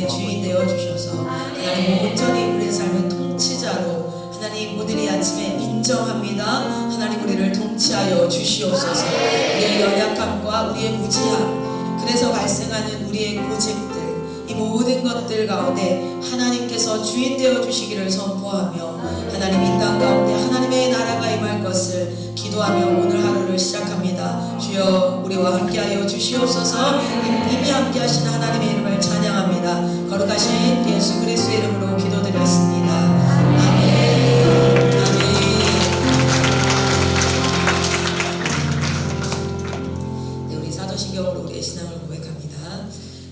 삶의 주인 되어 주셔서 하나님 온전히 우리의 삶의 통치자로 하나님 오늘 이 아침에 인정합니다. 하나님 우리를 통치하여 주시옵소서. 우리의 연약함과 우리의 무지함, 그래서 발생하는 우리의 고집들, 이 모든 것들 가운데 하나님께서 주인 되어 주시기를 선포하며 하나님 이 땅 가운데 하나님의 나라가 임할 것을 기도하며 오늘 하루를 시작합니다. 주여 우리와 함께하여 주시옵소서. 이미 함께하신 하나님의 이름을 찬양합니다. 거룩하신 예수 그리스도의 이름으로 기도드렸습니다. 아멘. 네, 우리 사도신경으로 우리의 신앙을 고백합니다.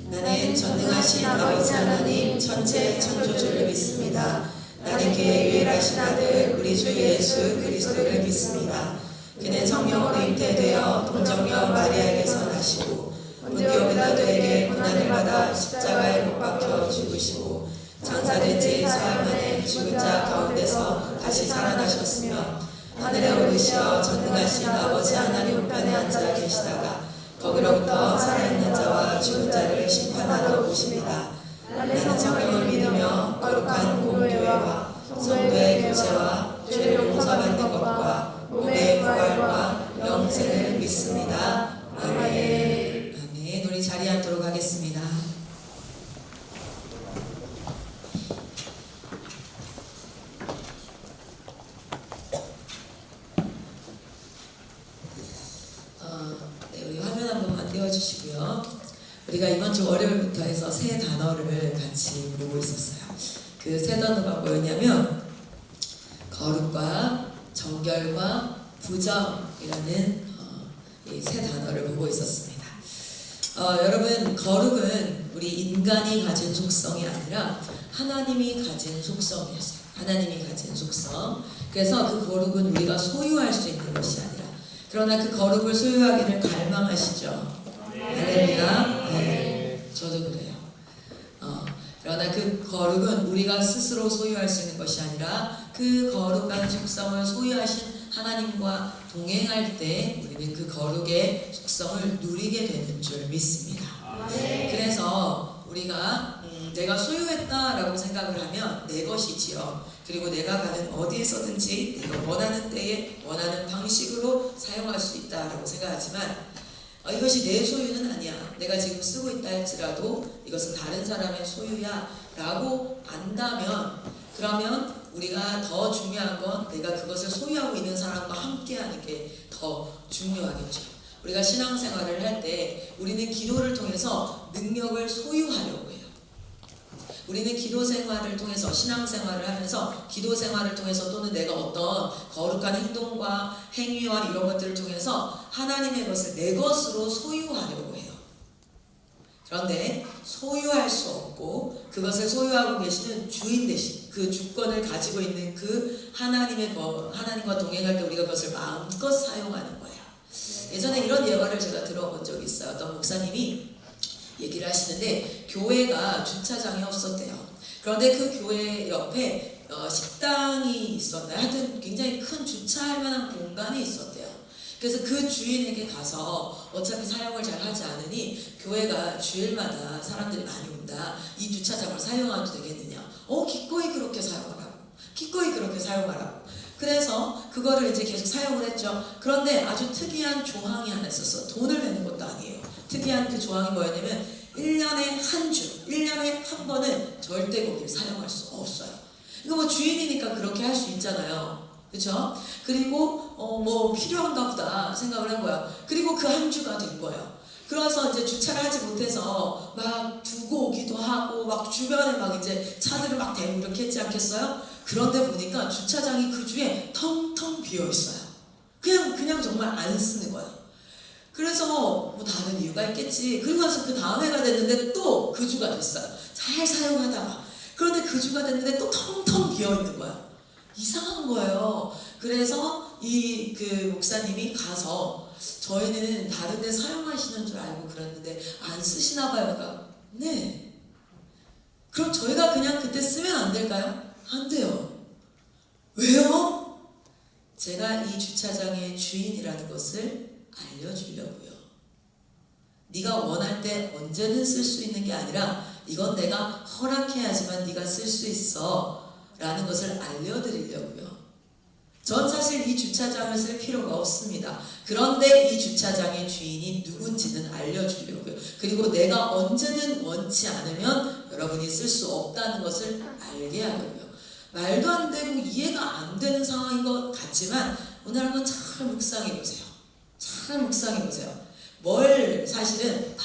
나는 전능하신 아버지 하나님 천체 창조주를 믿습니다. 나는 그의 유일하신 아들 우리 주 예수 그리스도를 믿습니다. 그는 성령으로 잉태되어 동정녀 마리아에게서 나시고 본디오 빌라도에게 고난을 받아 십자가에 못 박혀 죽으시고 장사된 지 사흘 만에 죽은 자 가운데서 다시 살아나셨으며 하늘에 오르시어 전능하신 아버지 하나님 우편에 앉아 계시다가 거기로부터 살아있는 자와 죽은 자를 심판하러 오십니다. 나는 성령을 믿으며 거룩한 공교회와 성도의 교제와 죄를 용서받는 것과 몸의 부활과 영생을 믿습니다. 아멘. 아멘. 우리 자리에 앉도록 하겠습니다. 네, 우리 화면 한 번만 띄워주시고요. 우리가 이번 주 월요일부터 해서 새 단어를 같이 보고 있었어요. 그 새 단어가 뭐였냐면 거룩과 정결과 부정이라는 이 새 단어를 보고 있었습니다. 여러분, 거룩은 우리 인간이 가진 속성이 아니라 하나님이 가진 속성이었어요. 하나님이 가진 속성. 그래서 그 거룩은 우리가 소유할 수 있는 것이 아니라, 그러나 그 거룩을 소유하기를 갈망하시죠. 할렐루야. 네, 저도 그래요. 그러나 그 거룩은 우리가 스스로 소유할 수 있는 것이 아니라 그 거룩한 속성을 소유하신 하나님과 동행할 때 우리는 그 거룩의 속성을 누리게 되는 줄 믿습니다. 그래서 우리가 내가 소유했다라고 생각을 하면 내 것이지요. 그리고 내가 가는 어디에서든지 내가 원하는 때에 원하는 방식으로 사용할 수 있다라고 생각하지만 이것이 내 소유는 아니야. 내가 지금 쓰고 있다 할지라도 이것은 다른 사람의 소유야 라고 안다면, 그러면 우리가 더 중요한 건 내가 그것을 소유하고 있는 사람과 함께 하는 게 더 중요하겠죠. 우리가 신앙생활을 할 때 우리는 기도를 통해서 능력을 소유하려고 해요. 우리는 기도 생활을 통해서, 신앙생활을 하면서 기도 생활을 통해서, 또는 내가 어떤 거룩한 행동과 행위와 이런 것들을 통해서 하나님의 것을 내 것으로 소유하려고 해요. 그런데 소유할 수 없고 그것을 소유하고 계시는 주인 대신 그 주권을 가지고 있는 그 하나님과 동행할 때 우리가 그것을 마음껏 사용하는 거예요. 예전에 이런 예화를 제가 들어본 적이 있어요. 어떤 목사님이 얘기를 하시는데 교회가 주차장이 없었대요. 그런데 그 교회 옆에 식당이 있었나요? 하여튼 굉장히 큰 주차할 만한 공간이 있었대요. 그래서 그 주인에게 가서 어차피 사용을 잘 하지 않으니 교회가 주일마다 사람들이 많이 온다. 이 주차장을 사용해도 되겠느냐? 기꺼이 그렇게 사용하라고. 기꺼이 그렇게 사용하라고. 그래서 그거를 이제 계속 사용을 했죠. 그런데 아주 특이한 조항이 하나 있었어. 돈을 내는 것도 아니에요. 특이한 그 조항이 뭐였냐면 1년에 한 주, 1년에 한 번은 절대 거기를 사용할 수 없어요. 이거 뭐 주인이니까 그렇게 할 수 있잖아요. 그렇죠? 그리고 뭐 필요한가 보다 생각을 한 거야. 그리고 그 한 주가 된 거예요. 그래서 이제 주차를 하지 못해서 막 두고 오기도 하고 막 주변에 막 이제 차들을 막 대고 이렇게 했지 않겠어요? 그런데 보니까 주차장이 그 주에 텅텅 비어 있어요. 그냥 정말 안 쓰는 거예요. 그래서 뭐 다른 이유가 있겠지. 그리고 나서 그 다음 해가 됐는데 또 그 주가 됐어요. 잘 사용하다가. 그런데 그 주가 됐는데 또 텅텅 비어 있는 거야. 이상한 거예요. 그래서 그 목사님이 가서 저희는 다른 데 사용하시는 줄 알고 그랬는데 안 쓰시나 봐요. 그러니까 네. 그럼 저희가 그냥 그때 쓰면 안 될까요? 안 돼요. 왜요? 제가 이 주차장의 주인이라는 것을 알려주려고요. 네가 원할 때 언제든 쓸 수 있는 게 아니라 이건 내가 허락해야지만 네가 쓸 수 있어 라는 것을 알려드리려고요. 전 사실 이 주차장을 쓸 필요가 없습니다. 그런데 이 주차장의 주인이 누군지는 알려주려고요. 그리고 내가 언제든 원치 않으면 여러분이 쓸 수 없다는 것을 알게 하려고요. 말도 안 되고 이해가 안 되는 상황인 것 같지만 오늘 한번 잘 묵상해 보세요. 잘 묵상해 보세요. 뭘 사실은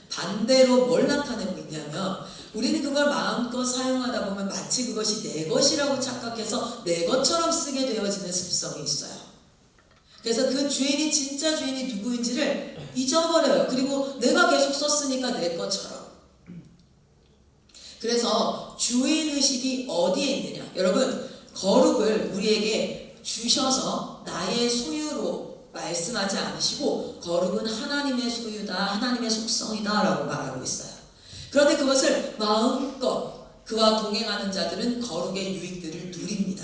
반대로 뭘 나타내고 있냐면 우리는 그걸 마음껏 사용하다 보면 마치 그것이 내 것이라고 착각해서 내 것처럼 쓰게 되어지는 습성이 있어요. 그래서 그 주인이 진짜 주인이 누구인지를 잊어버려요. 그리고 내가 계속 썼으니까 내 것처럼. 그래서 주인의식이 어디에 있느냐. 여러분 거룩을 우리에게 주셔서 나의 소유로 말씀하지 않으시고 거룩은 하나님의 소유다, 하나님의 속성이다 라고 말하고 있어요. 그런데 그것을 마음껏 그와 동행하는 자들은 거룩의 유익들을 누립니다.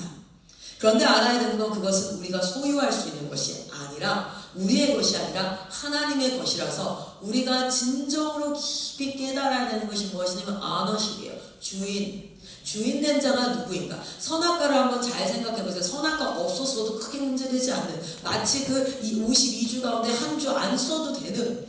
그런데 알아야 되는 건 그것은 우리가 소유할 수 있는 것이 아니라 우리의 것이 아니라 하나님의 것이라서 우리가 진정으로 깊이 깨달아야 되는 것이 무엇이냐면 아너십이에요. 주인 된 자가 누구인가? 선악과를 한번 잘 생각해 보세요. 선악과 없었어도 크게 문제되지 않는, 마치 그 52주 가운데 한 주 안 써도 되는,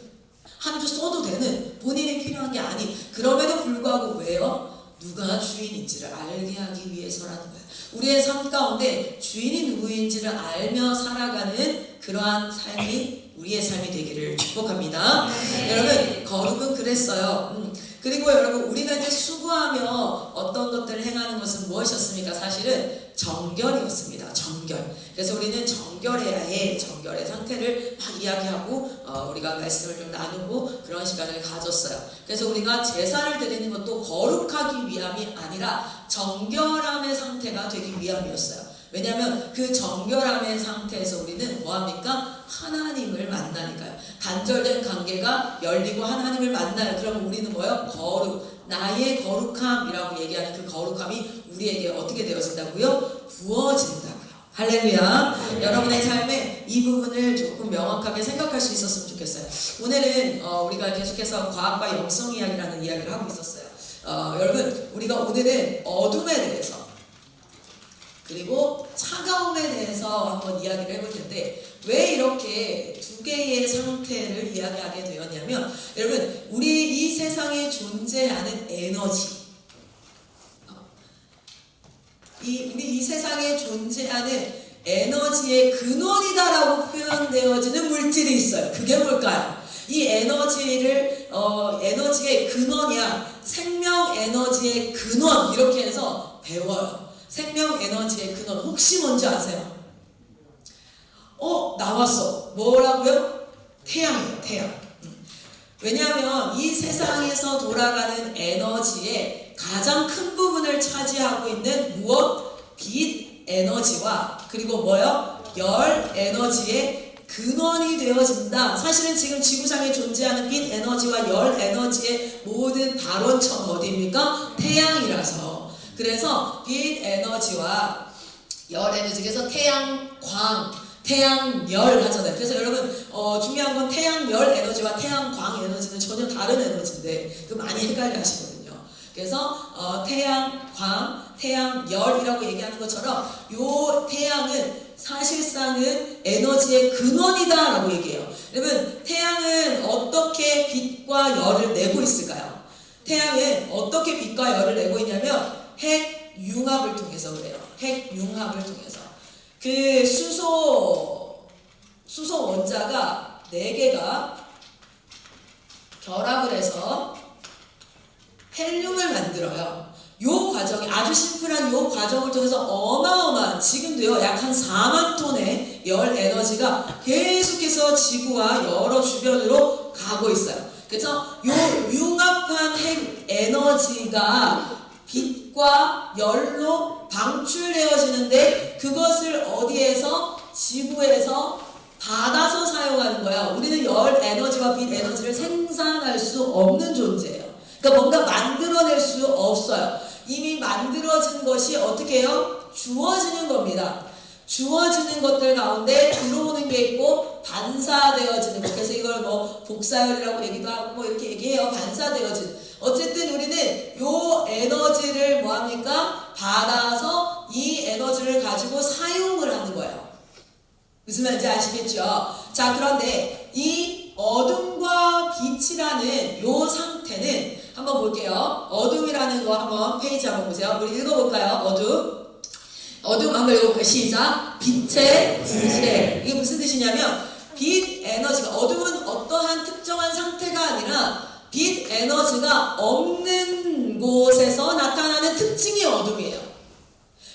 한 주 써도 되는, 본인이 필요한 게 아닌, 그럼에도 불구하고 왜요? 누가 주인인지를 알게 하기 위해서라는 거예요. 우리의 삶 가운데 주인이 누구인지를 알며 살아가는 그러한 삶이 우리의 삶이 되기를 축복합니다. 여러분 거룩은 그랬어요. 그리고 여러분 우리가 이제 수고하며 어떤 것들을 행하는 것은 무엇이었습니까? 사실은 정결이었습니다. 정결. 그래서 우리는 정결해야 해. 정결의 상태를 막 이야기하고 우리가 말씀을 좀 나누고 그런 시간을 가졌어요. 그래서 우리가 제사를 드리는 것도 거룩하기 위함이 아니라 정결함의 상태가 되기 위함이었어요. 왜냐하면 그 정결함의 상태에서 우리는 뭐합니까? 하나님을 만나니까요. 단절된 관계가 열리고 하나님을 만나요. 그러면 우리는 뭐예요? 거룩, 나의 거룩함이라고 얘기하는 그 거룩함이 우리에게 어떻게 되어진다고요? 부어진다고요. 할렐루야. 여러분의 삶에 이 부분을 조금 명확하게 생각할 수 있었으면 좋겠어요. 오늘은 우리가 계속해서 과학과 영성 이야기라는 이야기를 하고 있었어요. 여러분 우리가 오늘은 어둠에 대해서 그리고 차가움에 대해서 한번 이야기를 해볼 텐데 왜 이렇게 두 개의 상태를 이야기하게 되었냐면 여러분 우리 이 세상에 존재하는 에너지 우리 이 세상에 존재하는 에너지의 근원이다라고 표현되어지는 물질이 있어요. 그게 뭘까요? 이 에너지를 에너지의 근원이야 생명 에너지의 근원 이렇게 해서 배워요. 생명 에너지의 근원 혹시 뭔지 아세요? 나왔어. 뭐라고요? 태양이에요. 태양. 왜냐하면 이 세상에서 돌아가는 에너지의 가장 큰 부분을 차지하고 있는 무엇? 빛 에너지와 그리고 뭐요? 열 에너지의 근원이 되어진다. 사실은 지금 지구상에 존재하는 빛 에너지와 열 에너지의 모든 발원처는 어디입니까? 태양이라서. 그래서 빛 에너지와 열 에너지, 그래서 태양광, 태양열 하잖아요. 그래서 여러분 중요한 건 태양열 에너지와 태양광 에너지는 전혀 다른 에너지인데 그 많이 헷갈려 하시거든요. 그래서 태양광, 태양열이라고 얘기하는 것처럼 요 태양은 사실상은 에너지의 근원이다 라고 얘기해요. 여러분 태양은 어떻게 빛과 열을 내고 있을까요? 태양은 어떻게 빛과 열을 내고 있냐면 핵융합을 통해서 그래요. 핵융합을 통해서. 그 수소 원자가 4개가 결합을 해서 헬륨을 만들어요. 요 과정이 아주 심플한 요 과정을 통해서 어마어마한 지금도요 약 한 4만 톤의 열 에너지가 계속해서 지구와 여러 주변으로 가고 있어요. 그래서 요 융합한 핵 에너지가 빛과 열로 방출되어지는데 그것을 어디에서? 지구에서 받아서 사용하는 거야. 우리는 열 에너지와 빛 에너지를 생산할 수 없는 존재예요. 그러니까 뭔가 만들어낼 수 없어요. 이미 만들어진 것이 어떻게 해요? 주어지는 겁니다. 주어지는 것들 가운데 들어오는 게 있고 반사되어지는 것. 그래서 이걸 뭐 복사열이라고 얘기도 하고 뭐 이렇게 얘기해요. 반사되어진. 어쨌든 우리는 요 에너지를 뭐합니까? 받아서 이 에너지를 가지고 사용을 하는 거예요. 무슨 말인지 아시겠죠? 자, 그런데 이 어둠과 빛이라는 요 상태는 한번 볼게요. 어둠이라는 거 한번 페이지 한번 보세요. 우리 읽어볼까요? 어둠 한번 읽어볼까요? 시작. 빛의 부재. 이게 무슨 뜻이냐면 빛 에너지가, 어둠은 어떠한 특정한 상태가 아니라 빛 에너지가 없는 곳에서 나타나는 특징이 어둠이에요.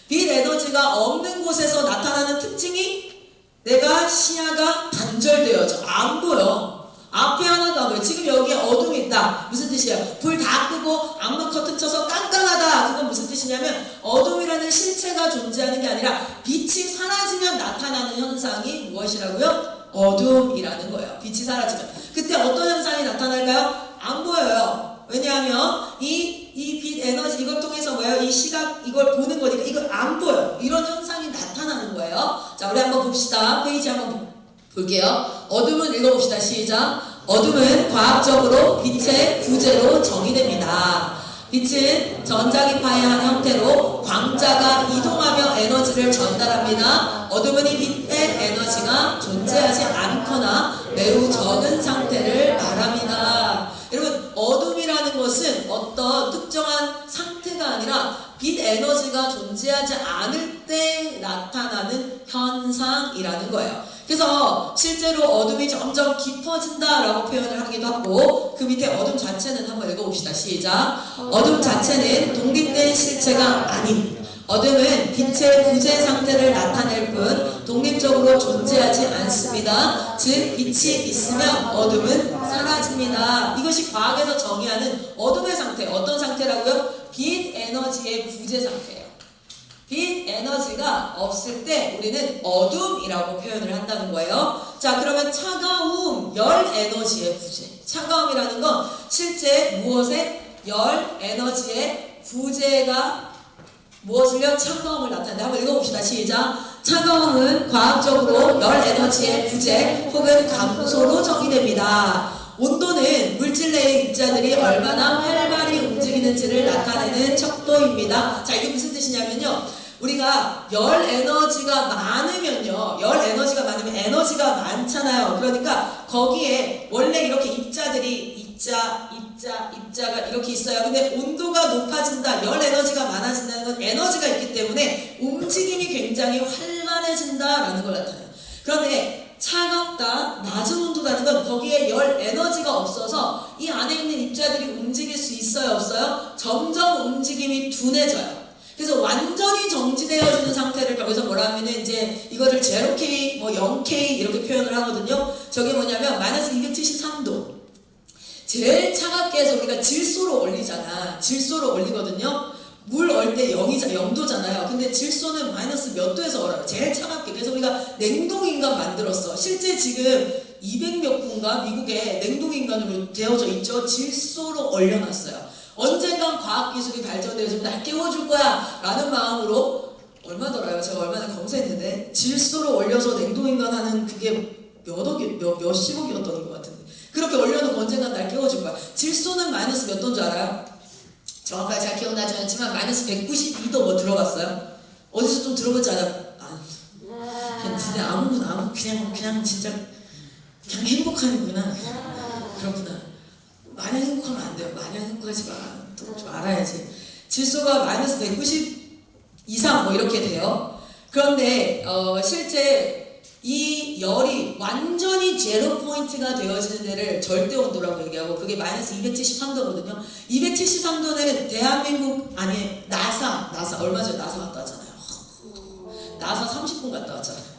빛 에너지가 없는 곳에서 나타나는 특징이 내가 시야가 단절되어져. 안 보여. 앞이 하나도 안 보여. 지금 여기에 어둠이 있다. 무슨 뜻이에요? 불 다 끄고 암막 커튼 쳐서 깜깜하다. 그건 무슨 뜻이냐면 어둠이라는 실체가 존재하는 게 아니라 빛이 사라지면 나타나는 현상이 무엇이라고요? 어둠이라는 거예요. 빛이 사라지면. 그때 어떤 현상이 나타날까요? 안 보여요. 왜냐하면 이 빛 에너지 이걸 통해서 뭐예요? 이 시각 이걸 보는 거니까 이걸 안 보여. 이런 현상이 나타나는 거예요. 자, 우리 한번 봅시다. 페이지 한번 볼게요. 어둠은 읽어봅시다. 시작. 어둠은 과학적으로 빛의 부재로 정의됩니다. 빛은 전자기파의 한 형태로 광자가 이동하며 에너지를 전달합니다. 어둠은 이 빛의 에너지가 존재하지 않거나 매우 적은 상태를 말합니다. 여러분, 어둠이라는 것은 어떤 특정한 상태가 아니라 빛 에너지가 존재하지 않을 때 나타나는 현상이라는 거예요. 그래서 실제로 어둠이 점점 깊어진다라고 표현을 하기도 하고, 그 밑에 어둠 자체는 한번 읽어봅시다. 시작. 어둠 자체는 독립된 실체가 아닌, 어둠은 빛의 부재 상태를 나타낼 뿐 독립적으로 존재하지 않습니다. 즉 빛이 있으면 어둠은 사라집니다. 이것이 과학에서 정의하는 어둠의 상태. 어떤 상태라고요? 빛 에너지의 부재 상태예요. 빛 에너지가 없을 때 우리는 어둠이라고 표현을 한다는 거예요. 자, 그러면 차가움, 열 에너지의 부재. 차가움이라는 건 실제 무엇에? 열 에너지의 부재가 무엇을요? 차가움을 나타낸다. 한번 읽어봅시다. 시작. 차가움은 과학적으로 열 에너지의 부재 혹은 감소로 정의됩니다. 온도는 물질 내의 입자들이 얼마나 활발히 움직이는지를 나타내는 척도입니다. 자, 이게 무슨 뜻이냐면요. 우리가 열 에너지가 많으면요. 열 에너지가 많으면 에너지가 많잖아요. 그러니까 거기에 원래 이렇게 입자들이 입자가 이렇게 있어요. 근데 온도가 높아진다, 열 에너지가 많아진다는 건 에너지가 있기 때문에 움직임이 굉장히 활발해진다라는 걸 나타내요. 그런데 차갑다, 낮은 온도라는 건 거기에 열 에너지가 없어서 이 안에 있는 입자들이 움직일 수 있어요, 없어요? 점점 움직임이 둔해져요. 그래서 완전히 정지되어지는 상태를 여기서 뭐라 하면은 이제 이거를 0K, 뭐 0K 이렇게 표현을 하거든요. 저게 뭐냐면 마이너스 273도. 제일 차갑게 해서 우리가 질소로 얼리잖아. 질소로 얼리거든요. 물 얼 때 0도잖아요. 근데 질소는 마이너스 몇 도에서 얼어요. 제일 차갑게. 그래서 우리가 냉동인간 만들었어. 실제 지금 200몇 군가 미국에 냉동인간으로 되어져 있죠. 질소로 얼려놨어요. 언젠간 과학기술이 발전되어서 날 깨워줄 거야 라는 마음으로, 얼마더라요? 제가 얼마 전에 검색했는데 질소로 얼려서 냉동인간 하는 그게 몇십억이었던 것 같은데, 그렇게 얼려놓고 언젠간 날 깨워줄 거야. 질소는 마이너스 몇 도인 줄 알아요? 정확하게 잘 기억나지 않지만 마이너스 192도 뭐 들어갔어요? 어디서 좀 들어보지 않아요? 그냥 그냥 진짜 그냥 행복하는구나. 그렇구나. 마냥 행복하면 안 돼요. 마냥 행복하지 마. 또 좀 알아야지. 질소가 마이너스 190 이상 뭐 이렇게 돼요. 그런데 실제 이 열이 완전히 제로 포인트가 되어지는 데를 절대 온도라고 얘기하고, 그게 마이너스 273도거든요. 273도는 대한민국, 아니 나사 얼마 전에 나사 갔다 왔잖아요. 나사 30분 갔다 왔잖아요.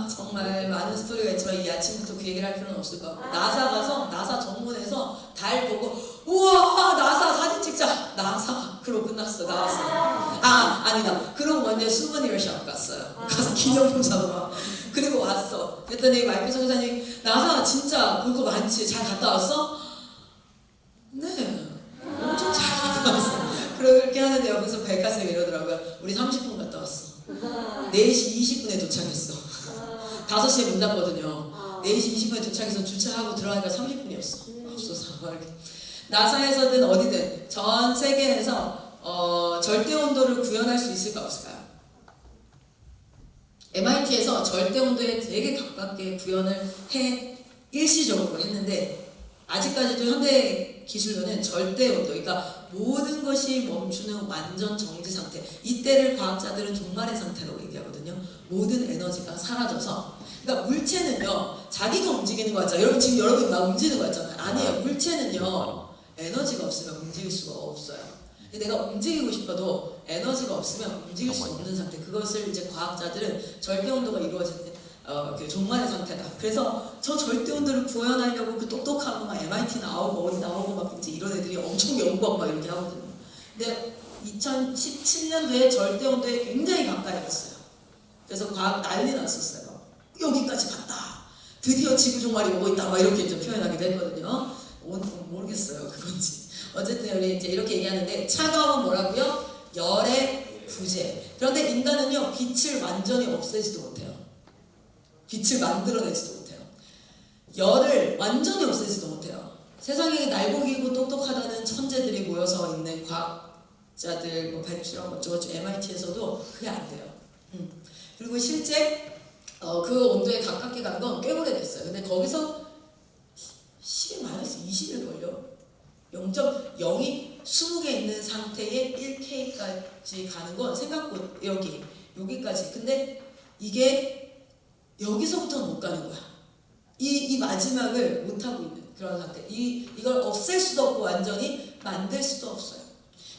정말 많은 스토리가 있지만 이 아침부터 그 얘기를 할 필요는 없을 것 같고, 나사 가서 나사 정문에서 달 보고 우와 나사 사진 찍자, 나사 그러고 끝났어. 나왔어. 아니다. 그러고 먼저 수브니어샵 갔어요. 가서 기념품 사러 와. 그리고 왔어. 그랬더니 마이클 성사님, 나사 진짜 볼 거 많지? 잘 갔다 왔어? 네, 엄청 잘 갔다 왔어. 그렇게 하는데 여기서 백화쌤이 이러더라고요. 우리 30분 갔다 왔어. 4시 20분에 도착했어. 5시에 문 닫거든요. 4시 20분에 도착해서 주차하고 들어가니까 30분이었어. 맙소사. 나사에서든 어디든 전 세계에서 절대 온도를 구현할 수 있을까 없을까요? MIT에서 절대 온도에 되게 가깝게 구현을 일시적으로 했는데 아직까지도 현대 기술로는 절대 온도, 그러니까 모든 것이 멈추는 완전 정지 상태, 이때를 과학자들은 종말의 상태라고 얘기하거든요. 모든 에너지가 사라져서, 그러니까 물체는요 자기가 움직이는 거 같잖아요. 여러분 지금 여러분 막 움직이는 거 같잖아요. 아니에요. 물체는요 에너지가 없으면 움직일 수가 없어요. 근데 내가 움직이고 싶어도 에너지가 없으면 움직일 수 없는 상태, 그것을 이제 과학자들은 절대 온도가 이루어지는 그 종말의 상태다. 그래서 저 절대 온도를 구현하려고 그 똑똑하고 막 MIT 나오고 어디 나오고 막 이제 이런 애들이 엄청 연구하고 막 이렇게 하거든요. 근데 2017년도에 절대 온도에 굉장히 가까이 갔어요. 그래서 과학 난리 났었어요. 여기까지 갔다. 드디어 지구 종말이 오고 있다. 막 이렇게 이제 표현하기도 했거든요. 모르겠어요 그건지. 어쨌든 우리 이제 이렇게 얘기하는데, 차가움은 뭐라고요? 열의 부재. 그런데 인간은요 빛을 완전히 없애지도 못해요. 빛을 만들어내지도 못해요. 열을 완전히 없애지도 못해요. 세상에 날고기고 똑똑하다는 천재들이 모여서 있는 과학자들, 뭐 배추랑 어쩌고저쩌고 MIT에서도 그게 안 돼요. 그리고 실제 그 온도에 가깝게 간 건 꽤 오래됐어요. 근데 거기서 10-20일 걸려. 0.0이 20개 있는 상태에 1K까지 가는 건 생각보다 여기까지. 근데 이게 여기서부터는 못 가는 거야. 이 마지막을 못 하고 있는 그런 상태. 이걸 없앨 수도 없고 완전히 만들 수도 없어요.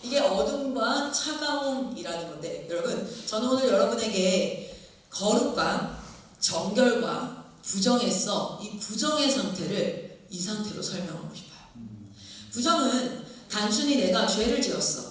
이게 어둠과 차가움이라는 건데, 여러분 저는 오늘 여러분에게 거룩과 정결과 부정에서 이 부정의 상태를 이 상태로 설명하고 싶어요. 부정은 단순히 내가 죄를 지었어.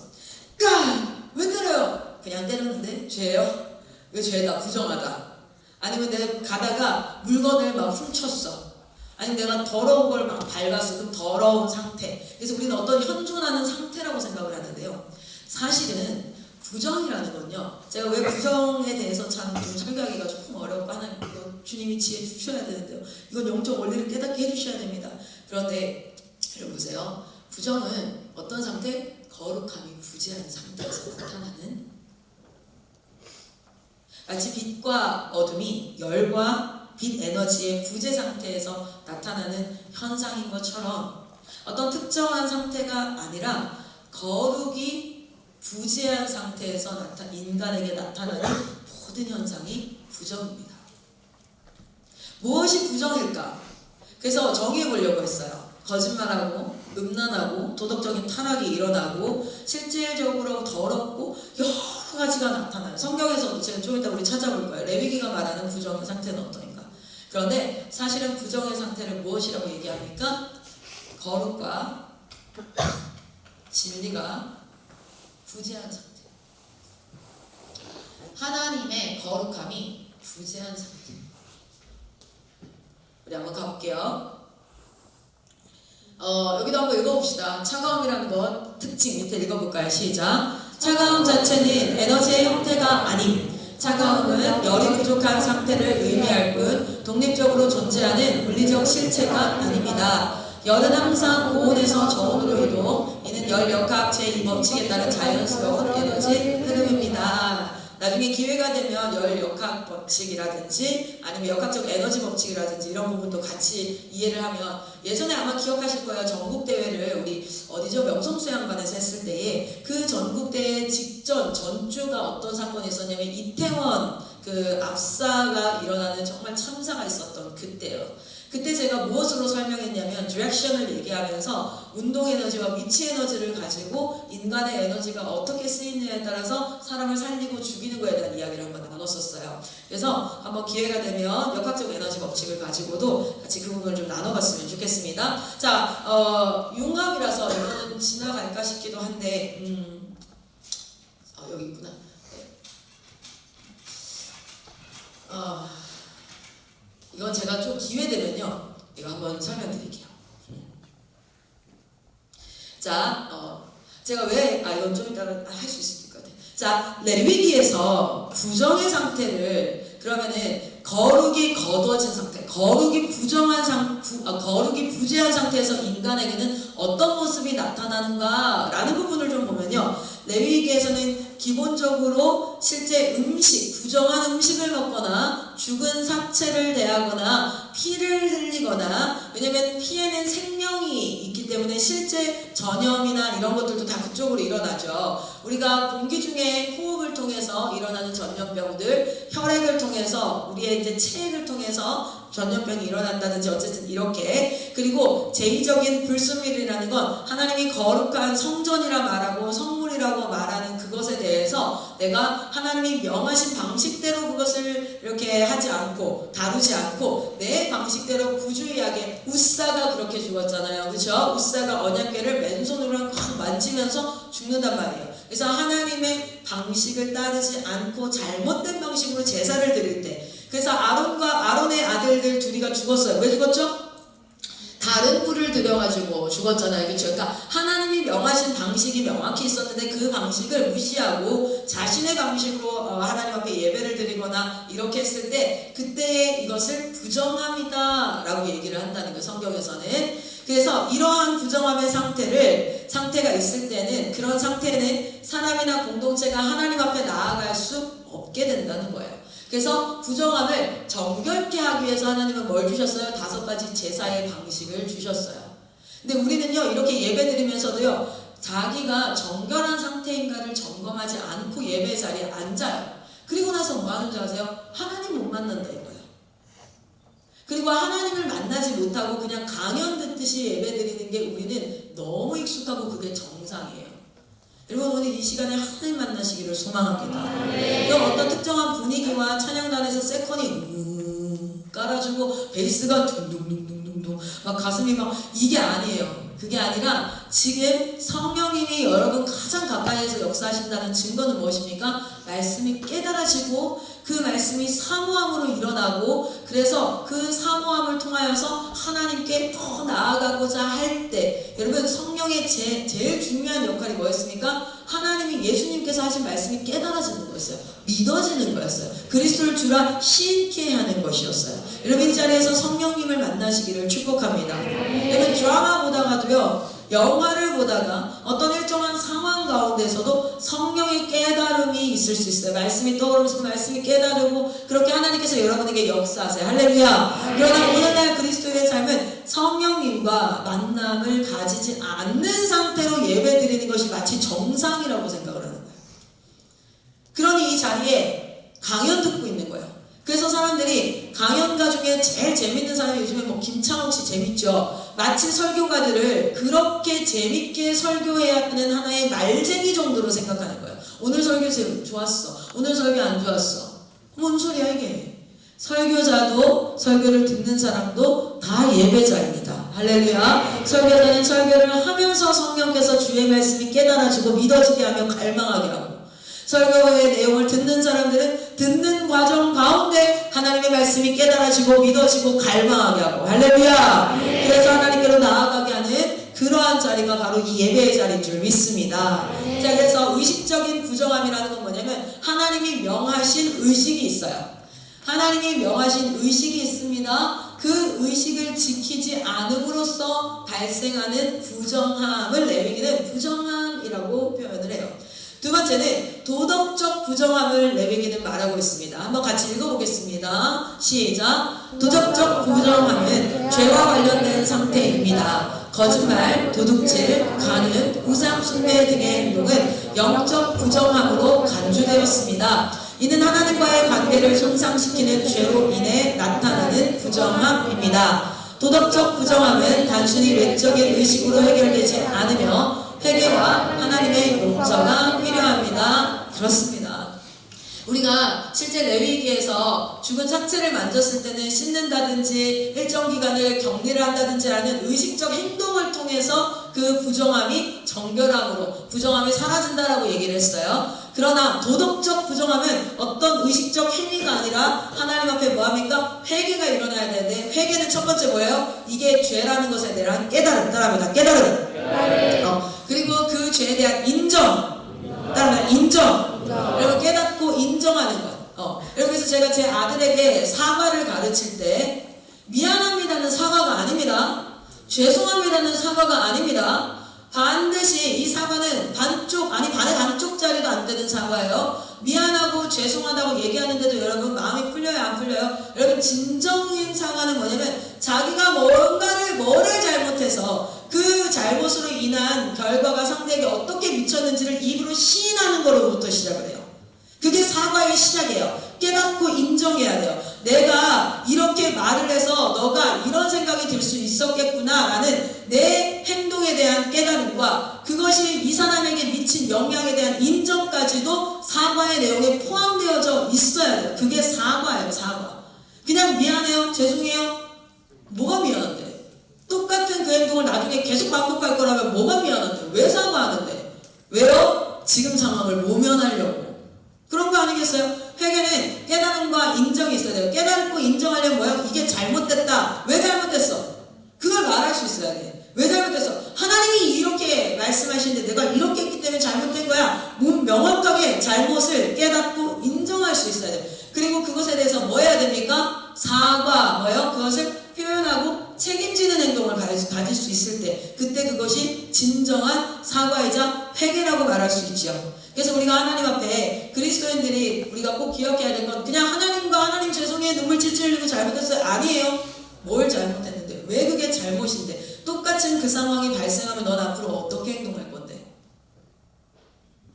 왜 때려요? 그냥 때렸는데 죄예요? 이거 죄다, 부정하다. 아니면 내가 가다가 물건을 막 훔쳤어. 아니면 내가 더러운 걸 막 밟았어. 그럼 더러운 상태. 그래서 우리는 어떤 현존하는 상태라고 생각을 하는데요. 사실은 부정이라는 건요, 제가 왜 부정에 대해서 참 좀 설명하기가 조금 어렵고, 하나님 이건 주님이 지혜 주셔야 되는데요, 이건 영적 원리를 깨닫게 해주셔야 됩니다. 그런데 여러분 보세요. 부정은 어떤 상태? 거룩함이 부재한 상태에서 나타나는, 마치 빛과 어둠이 열과 빛 에너지의 부재 상태에서 나타나는 현상인 것처럼, 어떤 특정한 상태가 아니라 거룩이 부재한 상태에서 인간에게 나타나는 모든 현상이 부정입니다. 무엇이 부정일까? 그래서 정의해 보려고 했어요. 거짓말하고 음란하고 도덕적인 타락이 일어나고 실질적으로 더럽고 여러 가지가 나타나요. 성경에서도 제가 좀 이따 우리 찾아볼 거예요. 레위기가 말하는 부정의 상태는 어떠인가? 그런데 사실은 부정의 상태를 무엇이라고 얘기합니까? 거룩과 진리가 부재한 상태. 하나님의 거룩함이 부재한 상태. 우리 한번 가볼게요. 여기도 한번 읽어봅시다. 차가움이라는 것 특징 밑에 읽어볼까요? 시작. 차가움 자체는 에너지의 형태가 아님, 차가움은 열이 부족한 상태를 의미할 뿐 독립적으로 존재하는 물리적 실체가 아닙니다. 열은 항상 고온에서 저온으로 이동, 이는 열 역학 제2법칙에 따른 자연스러운 에너지 흐름입니다. 나중에 기회가 되면 열 역학 법칙이라든지 아니면 역학적 에너지 법칙이라든지 이런 부분도 같이 이해를 하면, 예전에 아마 기억하실 거예요. 전국대회를 우리 어디죠? 명성수양관에서 했을 때에 그 전국대회 직전 전주가 어떤 사건이 있었냐면 이태원 그 압사가 일어나는 정말 참사가 있었던 그때요. 그때 제가 무엇으로 설명했냐면 디렉션을 얘기하면서 운동 에너지와 위치 에너지를 가지고 인간의 에너지가 어떻게 쓰이느냐에 따라서 사람을 살리고 죽이는 거에 대한 이야기를 한번 나눴었어요. 그래서 한번 기회가 되면 역학적 에너지 법칙을 가지고도 같이 그 부분을 좀 나눠봤으면 좋겠습니다. 자, 융합이라서 이거는 지나갈까 싶기도 한데 여기 있구나. 이건 제가 좀 기회 되면요, 이거 한번 설명드릴게요. 자, 제가 왜 이건 좀 이따가 할 수 있을 것 같아요. 자, 레위기에서 부정의 상태를 그러면은 거룩이 거두어진 상태, 거룩이 거룩이 부재한 상태에서 인간에게는 어떤 모습이 나타나는가라는 부분을 좀 보면요. 레위기에서는 기본적으로 실제 음식, 부정한 음식을 먹거나 죽은 사체를 대하거나 피를 흘리거나, 왜냐면 피에는 생명이 있기 때문에 실제 전염이나 이런 것들도 다 그쪽으로 일어나죠. 우리가 공기 중에 호흡을 통해서 일어나는 전염병들, 혈액을 통해서 우리의 이제 체액을 통해서 전염병이 일어난다든지 어쨌든 이렇게. 그리고 제2적인 불순물이라는 건 하나님이 거룩한 성전이라 말하고 성물이라고 말하는 그것에 대해서 내가 하나님이 명하신 방식대로 그것을 이렇게 하지 않고 다루지 않고 내 방식대로 부주의하게, 웃사가 그렇게 죽었잖아요. 그렇죠? 웃사가 언약궤를 맨손으로 확 만지면서 죽는단 말이에요. 그래서 하나님의 방식을 따르지 않고 잘못된 방식으로 제사를 드릴 때, 그래서 아론의 아들들 둘이가 죽었어요. 왜 죽었죠? 다른 불을 들여가지고 죽었잖아요. 그렇죠? 그러니까 하나님이 명하신 방식이 명확히 있었는데 그 방식을 무시하고 자신의 방식으로 하나님 앞에 예배를 드리거나 이렇게 했을 때 그때 이것을 부정함이다 라고 얘기를 한다는 거예요. 성경에서는. 그래서 이러한 부정함의 상태가 있을 때는, 그런 상태는 사람이나 공동체가 하나님 앞에 나아갈 수 없게 된다는 거예요. 그래서 부정함을 정결케 하기 위해서 하나님은 뭘 주셨어요? 5가지 제사의 방식을 주셨어요. 근데 우리는요, 이렇게 예배 드리면서도요, 자기가 정결한 상태인가를 점검하지 않고 예배 자리에 앉아요. 그리고 나서 뭐 하는 줄 아세요? 하나님 못 만난다 이거예요. 그리고 하나님을 만나지 못하고 그냥 강연 듣듯이 예배 드리는 게 우리는 너무 익숙하고 그게 정상이에요. 여러분, 오늘 이 시간에 하나님 만나시기를 소망합니다. 그럼 어떤 특정한 분위기와 찬양단에서 세컨이 깔아주고 베이스가 둥둥둥둥둥 막 가슴이 막, 이게 아니에요. 그게 아니라 지금 성령님이 여러분 가장 가까이에서 역사하신다는 증거는 무엇입니까? 말씀이 깨달아지고 그 말씀이 사모함으로 일어나고, 그래서 그 사모함을 통하여서 하나님께 더 나아가고자 할 때, 여러분 성령의 제일 중요한 역할이 뭐였습니까? 하나님이 예수님께서 하신 말씀이 깨달아지는 거였어요. 믿어지는 거였어요. 그리스도를 주라 신케 하는 것이었어요. 여러분 이 자리에서 성령님을 만나시기를 축복합니다. 여러분 드라마 보다가도요, 영화를 보다가 어떤 일정한 상황 가운데서도 성령의 깨달음이 있을 수 있어요. 말씀이 떠오르면서 그 말씀이 깨달으고, 그렇게 하나님께서 여러분에게 역사하세요. 할렐루야. 그러나 오늘날 그리스도의 삶은 성령님과 만남을 가지지 않는 상태로 예배 드리는 것이 마치 정상이라고 생각을 하는 거예요. 그러니 이 자리에 강연 듣고 있는 거예요. 그래서 사람들이 강연가 중에 제일 재밌는 사람이 요즘에 뭐 김창옥 씨 재밌죠. 마치 설교가들을 그렇게 재밌게 설교해야 하는 하나의 말쟁이 정도로 생각하는 거예요. 오늘 설교 좋았어. 오늘 설교 안 좋았어. 뭔 소리야 이게. 설교자도 설교를 듣는 사람도 다 예배자입니다. 할렐루야. 설교자는 설교를 하면서 성령께서 주의 말씀이 깨달아지고 믿어지게 하며 갈망하게 하고, 설교의 내용을 듣는 사람들은 듣는 과정 가운데 하나님의 말씀이 깨달아지고 믿어지고 갈망하게 하고, 할렐루야. 그래서 하나님께로 나아가게 하는 그러한 자리가 바로 이 예배의 자리인 줄 믿습니다. 자, 그래서 의식적인 부정함이라는 건 뭐냐면 하나님이 명하신 의식이 있어요. 하나님이 명하신 의식이 있습니다. 그 의식을 지키지 않음으로써 발생하는 부정함을 레위기는 부정함이라고 표현을 해요. 두 번째는 도덕적 부정함을 레위기는 말하고 있습니다. 한번 같이 읽어보겠습니다. 시작. 도덕적 부정함은 죄와 관련된 상태입니다. 거짓말, 도둑질, 간음, 우상 숭배 등의 행동은 영적 부정함으로 간주되었습니다. 이는 하나님과의 관계를 손상시키는 죄로 인해 나타나는 부정함입니다. 도덕적 부정함은 단순히 외적인 의식으로 해결되지 않으며 회개와 하나님의 용서가 필요합니다. 그렇습니다. 우리가 실제 레위기에서 죽은 사체를 만졌을 때는 씻는다든지 일정 기간을 격리를 한다든지 하는 의식적 행동을 통해서 그 부정함이 정결함으로, 부정함이 사라진다라고 얘기를 했어요. 그러나 도덕적 부정함은 어떤 의식적 행위가 아니라 하나님 앞에 뭐합니까? 회개가 일어나야 되는데, 회개는 첫 번째 뭐예요? 이게 죄라는 것에 대한 깨달음. 따라합니다. 깨달음. 그리고 그 죄에 대한 인정. 따라합니다. 인정. 여러분 깨닫고 인정하는 것. 여러분 그래서 제가 제 아들에게 사과를 가르칠 때 미안합니다는 사과가 아닙니다. 죄송합니다는 사과가 아닙니다. 반드시 이 사과는 반쪽, 아니 반의 반쪽짜리도 안 되는 사과예요. 미안하고 죄송하다고 얘기하는데도 여러분 마음이 풀려요, 안 풀려요? 여러분 진정인 사과는 뭐냐면 자기가 뭐를 잘못해서 그 잘못으로 인한 결과가 상대에게 어떻게 미쳤는지를 입으로 시인하는 거로부터 시작을 해요. 그게 사과의 시작이에요. 깨닫고 인정해야 돼요. 내가 이렇게 말을 해서 너가 이런 생각이 들 수 있었겠구나 라는 내 행동에 대한 깨달음과 그것이 이 사람에게 미친 영향에 대한 인정까지도 사과의 내용에 포함되어져 있어야 돼요. 그게 사과예요. 사과. 그냥 미안해요, 죄송해요. 뭐가 미안한데? 똑같은 그 행동을 나중에 계속 반복할 거라면 뭐가 미안한데? 왜 사과하는데? 왜요? 지금 상황을 모면하려고. 그런 거 아니겠어요? 회개는 깨달음과 인정이 있어야 돼요. 깨닫고 인정하려면 뭐야? 이게 잘못됐다. 왜 잘못됐어? 그걸 말할 수 있어야 돼. 왜 잘못됐어? 하나님이 이렇게 말씀하시는데 내가 이렇게 했기 때문에 잘못된 거야. 명확하게 잘못을 깨닫고 인정할 수 있어야 돼요. 그리고 그것에 대해서 뭐 해야 됩니까? 사과, 뭐예요? 그것을 표현하고 책임지는 행동을 가질 수 있을 때 그때 그것이 진정한 사과이자 회개라고 말할 수 있죠. 그래서 우리가 하나님 앞에 그리스도인들이 우리가 꼭 기억해야 될 건 그냥 하나님 죄송해요 눈물 찔찔 흘리고 잘못했어요 아니에요. 뭘 잘못했는데 왜 그게 잘못인데 똑같은 그 상황이 발생하면 넌 앞으로 어떻게 행동할 건데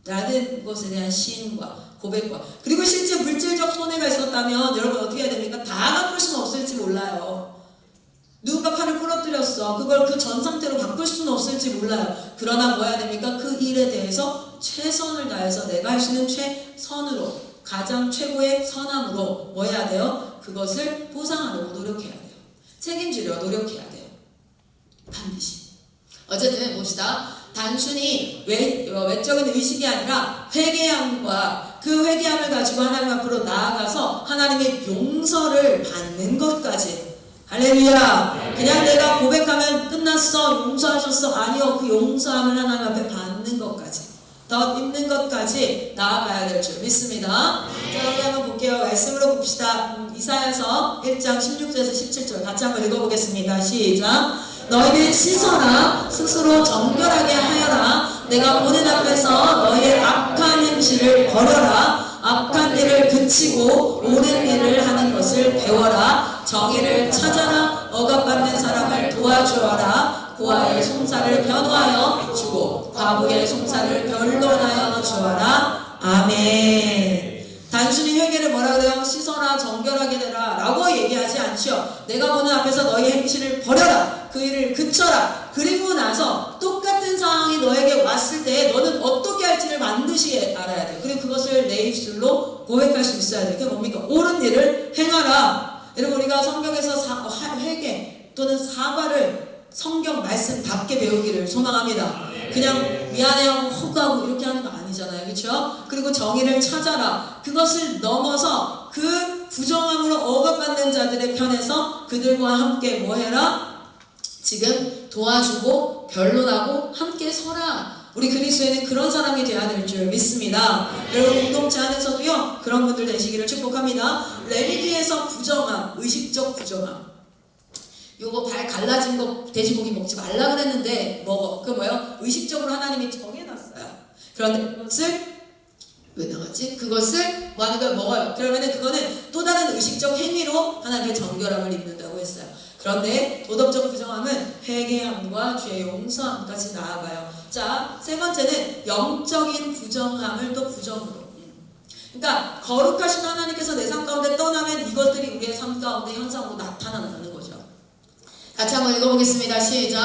라는 것에 대한 시인과 고백과 그리고 실제 물질적 손해가 있었다면 여러분 어떻게 해야 됩니까? 다 갚을 수는 없을지 몰라요. 누군가 팔을 부러뜨렸어. 그걸 그 전 상태로 바꿀 수는 없을지 몰라요. 그러나 뭐 해야 됩니까? 그 일에 대해서 최선을 다해서 내가 할 수 있는 최선으로 가장 최고의 선함으로 뭐 해야 돼요? 그것을 보상하려고 노력해야 돼요. 책임지려 노력해야 돼요. 반드시. 어쨌든 봅시다. 단순히 외적인 의식이 아니라 회개함과 그 회개함을 가지고 하나님 앞으로 나아가서 하나님의 용서를 받는 것까지 할렐루야. 그냥 내가 고백하면 끝났어 용서하셨어 아니요. 그 용서함을 하나님 앞에 받는 것까지 더 입는 것까지 나아가야 될 줄 믿습니다. 자 우리 한번 볼게요. 말씀으로 봅시다. 이사야서 1장 16절에서 17절 같이 한번 읽어보겠습니다. 시작. 너희는 씻어라 스스로 정결하게 하여라 내가 보는 앞에서 너희의 악한 행실을 버려라 악한 일을 그치고 옳은 일을 하는 것을 배워라 정의를 찾아라 억압받는 사람을 도와주어라 고아의 송사를 변호하여 주고 과부의 송사를 변론하여 주어라. 아멘. 단순히 회개를 뭐라 그래요? 씻어라 정결하게 되라 라고 얘기하지 않죠. 내가 보는 앞에서 너희 행실을 버려라 그 일을 그쳐라. 그리고 나서 똑같은 상황이 너에게 왔을 때 너는 어떻게 할지를 반드시 알아야 돼요. 그리고 그것을 내 입술로 고백할 수 있어야 돼요. 그게 뭡니까? 옳은 일을 행하라. 여러분 우리가 성경에서 회개 또는 사과를 성경 말씀답게 배우기를 소망합니다. 그냥 미안해하고 허구하고 이렇게 하는 거 아니잖아요. 그렇죠? 그리고 정의를 찾아라. 그것을 넘어서 그 부정함으로 억압받는 자들의 편에서 그들과 함께 뭐 해라? 지금 도와주고 변론하고 함께 서라. 우리 그리스도인은 그런 사람이 되어야 될 줄 믿습니다. 여러분 공동체 안에서도요 그런 분들 되시기를 축복합니다. 레위기에서 부정함, 의식적 부정함 요거 발 갈라진 거 돼지고기 먹지 말라 그랬는데 먹어. 그 뭐예요? 의식적으로 하나님이 정해놨어요. 그런데 그것을 왜 나갔지? 그것을 뭐 하는 걸 먹어요. 그러면은 그거는 또 다른 의식적 행위로 하나님의 정결함을 입는다고 했어요. 그런데 도덕적 부정함은 회개함과 죄 용서함까지 나아가요. 자, 세 번째는 영적인 부정함을 또 부정으로. 그러니까 거룩하신 하나님께서 내 삶 가운데 떠나면 이것들이 우리의 삶 가운데 현상으로 나타난다는 거죠. 같이 한번 읽어보겠습니다. 시작.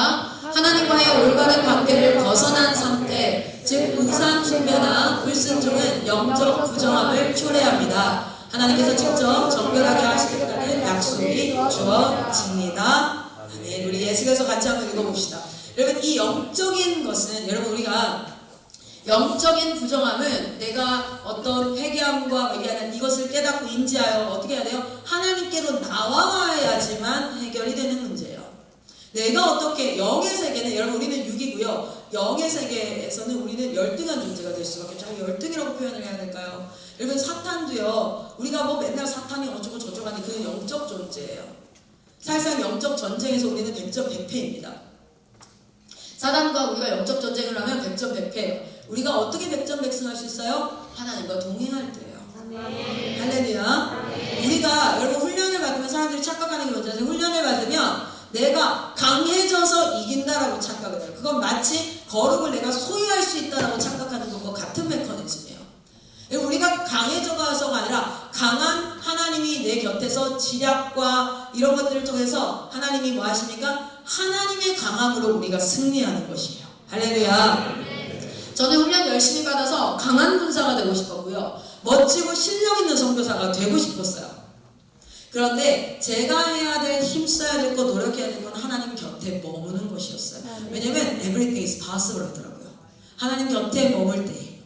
하나님과의 올바른 관계를 벗어난 상태, 즉 우상 숭배나 불순종은 영적 부정함을 초래합니다. 하나님께서 직접 정결하게 하시겠다는 약속이 주어집니다. 아멘. 우리 예수께서 같이 한번 읽어봅시다. 여러분 이 영적인 것은 여러분 우리가 영적인 부정함은 내가 어떤 회개함과 얘기하는 이것을 깨닫고 인지하여 어떻게 해야 돼요? 하나님께로 나와야지만 해결이 되는 문제예요. 내가 어떻게 영의 세계는 여러분 우리는 육이고요. 영의 세계에서는 우리는 열등한 존재가 될 수밖에 없죠. 열등이라고 표현을 해야 될까요? 여러분 사탄도요. 우리가 뭐 맨날 사탄이 어쩌고 저쩌고 하는 그 영적 존재예요. 사실상 영적 전쟁에서 우리는 100점 100패입니다. 사단과 우리가 영적 전쟁을 하면 100점 100패예요. 우리가 어떻게 100점 100승 할 수 있어요? 하나님과 동행할 때예요. 할렐루야. 우리가 여러분 훈련을 받으면 사람들이 착각하는 게 뭔지 아세요? 훈련을 받으면 내가 강해져서 이긴다라고 착각을 해요. 그건 마치 거룩을 내가 소유할 수 있다라고 착각하는 것과 같은 메커니즘이에요. 우리가 강해져가서가 아니라 강한 하나님이 내 곁에서 지략과 이런 것들을 통해서 하나님이 뭐 하십니까? 하나님의 강함으로 우리가 승리하는 것이에요. 할렐루야. 저는 훈련 열심히 받아서 강한 군사가 되고 싶었고요. 멋지고 실력 있는 선교사가 되고 싶었어요. 그런데 제가 해야 될, 힘써야 될 것, 노력해야 될 건 하나님 곁에 머무는 것이었어요. 왜냐면 everything is possible 하더라고요. 하나님 곁에 머물 때.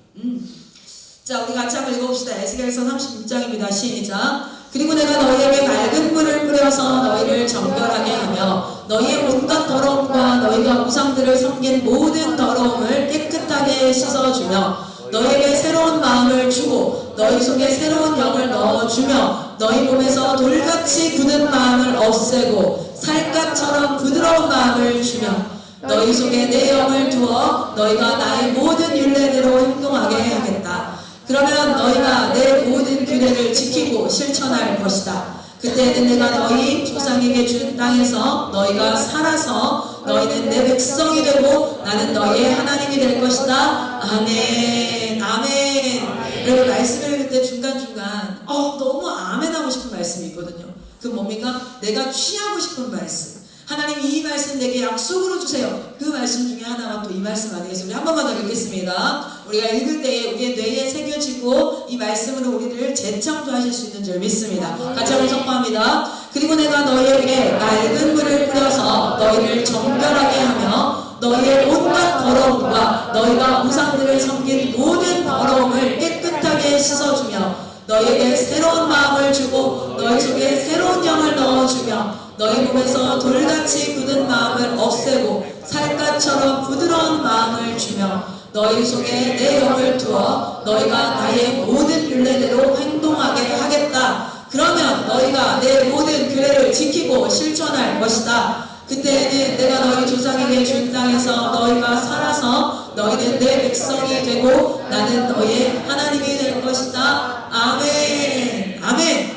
자, 우리 같이 한번 읽어봅시다. 에스겔서 36장입니다. 시작. 그리고 내가 너희에게 맑은 물을 뿌려서 너희를 정결하게 하며 너희의 온갖 더러움과 너희가 우상들을 섬긴 모든 더러움을 깨끗하게 씻어주며 너희에게 새로운 마음을 주고 너희 속에 새로운 영을 넣어주며 너희 몸에서 돌같이 굳은 마음을 없애고 살갗처럼 부드러운 마음을 주며 너희 속에 내 영을 두어 너희가 나의 모든 율례대로 행동하게 하겠다. 그러면 너희가 내 모든 규례를 지키고 실천할 것이다. 그때는 내가 너희 조상에게 준 땅에서 너희가 살아서 너희는 내 백성이 되고 나는 너희의 하나님이 될 것이다. 아멘. 아멘. 여러분 말씀을 읽을 때 중간중간 너무 아멘 하고 싶은 말씀이 있거든요. 그 뭡니까? 내가 취하고 싶은 말씀. 하나님이 이 말씀 내게 약속으로 주세요. 그 말씀 중에 하나가 또 이 말씀 아니겠습니까? 한 번만 더 읽겠습니다. 우리가 읽을 때에 우리의 뇌에 새겨지고 이 말씀으로 우리를 재창조하실 수 있는 줄 믿습니다. 같이 한번 선포합니다. 그리고 내가 너희에게 맑은 물을 뿌려서 너희를 정결하게 하며 너희의 온갖 더러움과 너희가 우상들을 섬긴 모든 더러움을 깨끗하게 씻어주며 너희에게 새로운 마음을 주고 너희 속에 새로운 영을 넣어주며 너희 몸에서 돌같이 굳은 마음을 없애고 살갗처럼 부드러운 마음을 주며 너희 속에 내 영을 두어 너희가 나의 모든 율례대로 행동하게 하겠다. 그러면 너희가 내 모든 규례를 지키고 실천할 것이다. 그때에는 내가 너희 조상에게 준 땅에서 너희가 살아서 너희는 내 백성이 되고 나는 너희의 하나님이 될 것이다. 아멘. 아멘.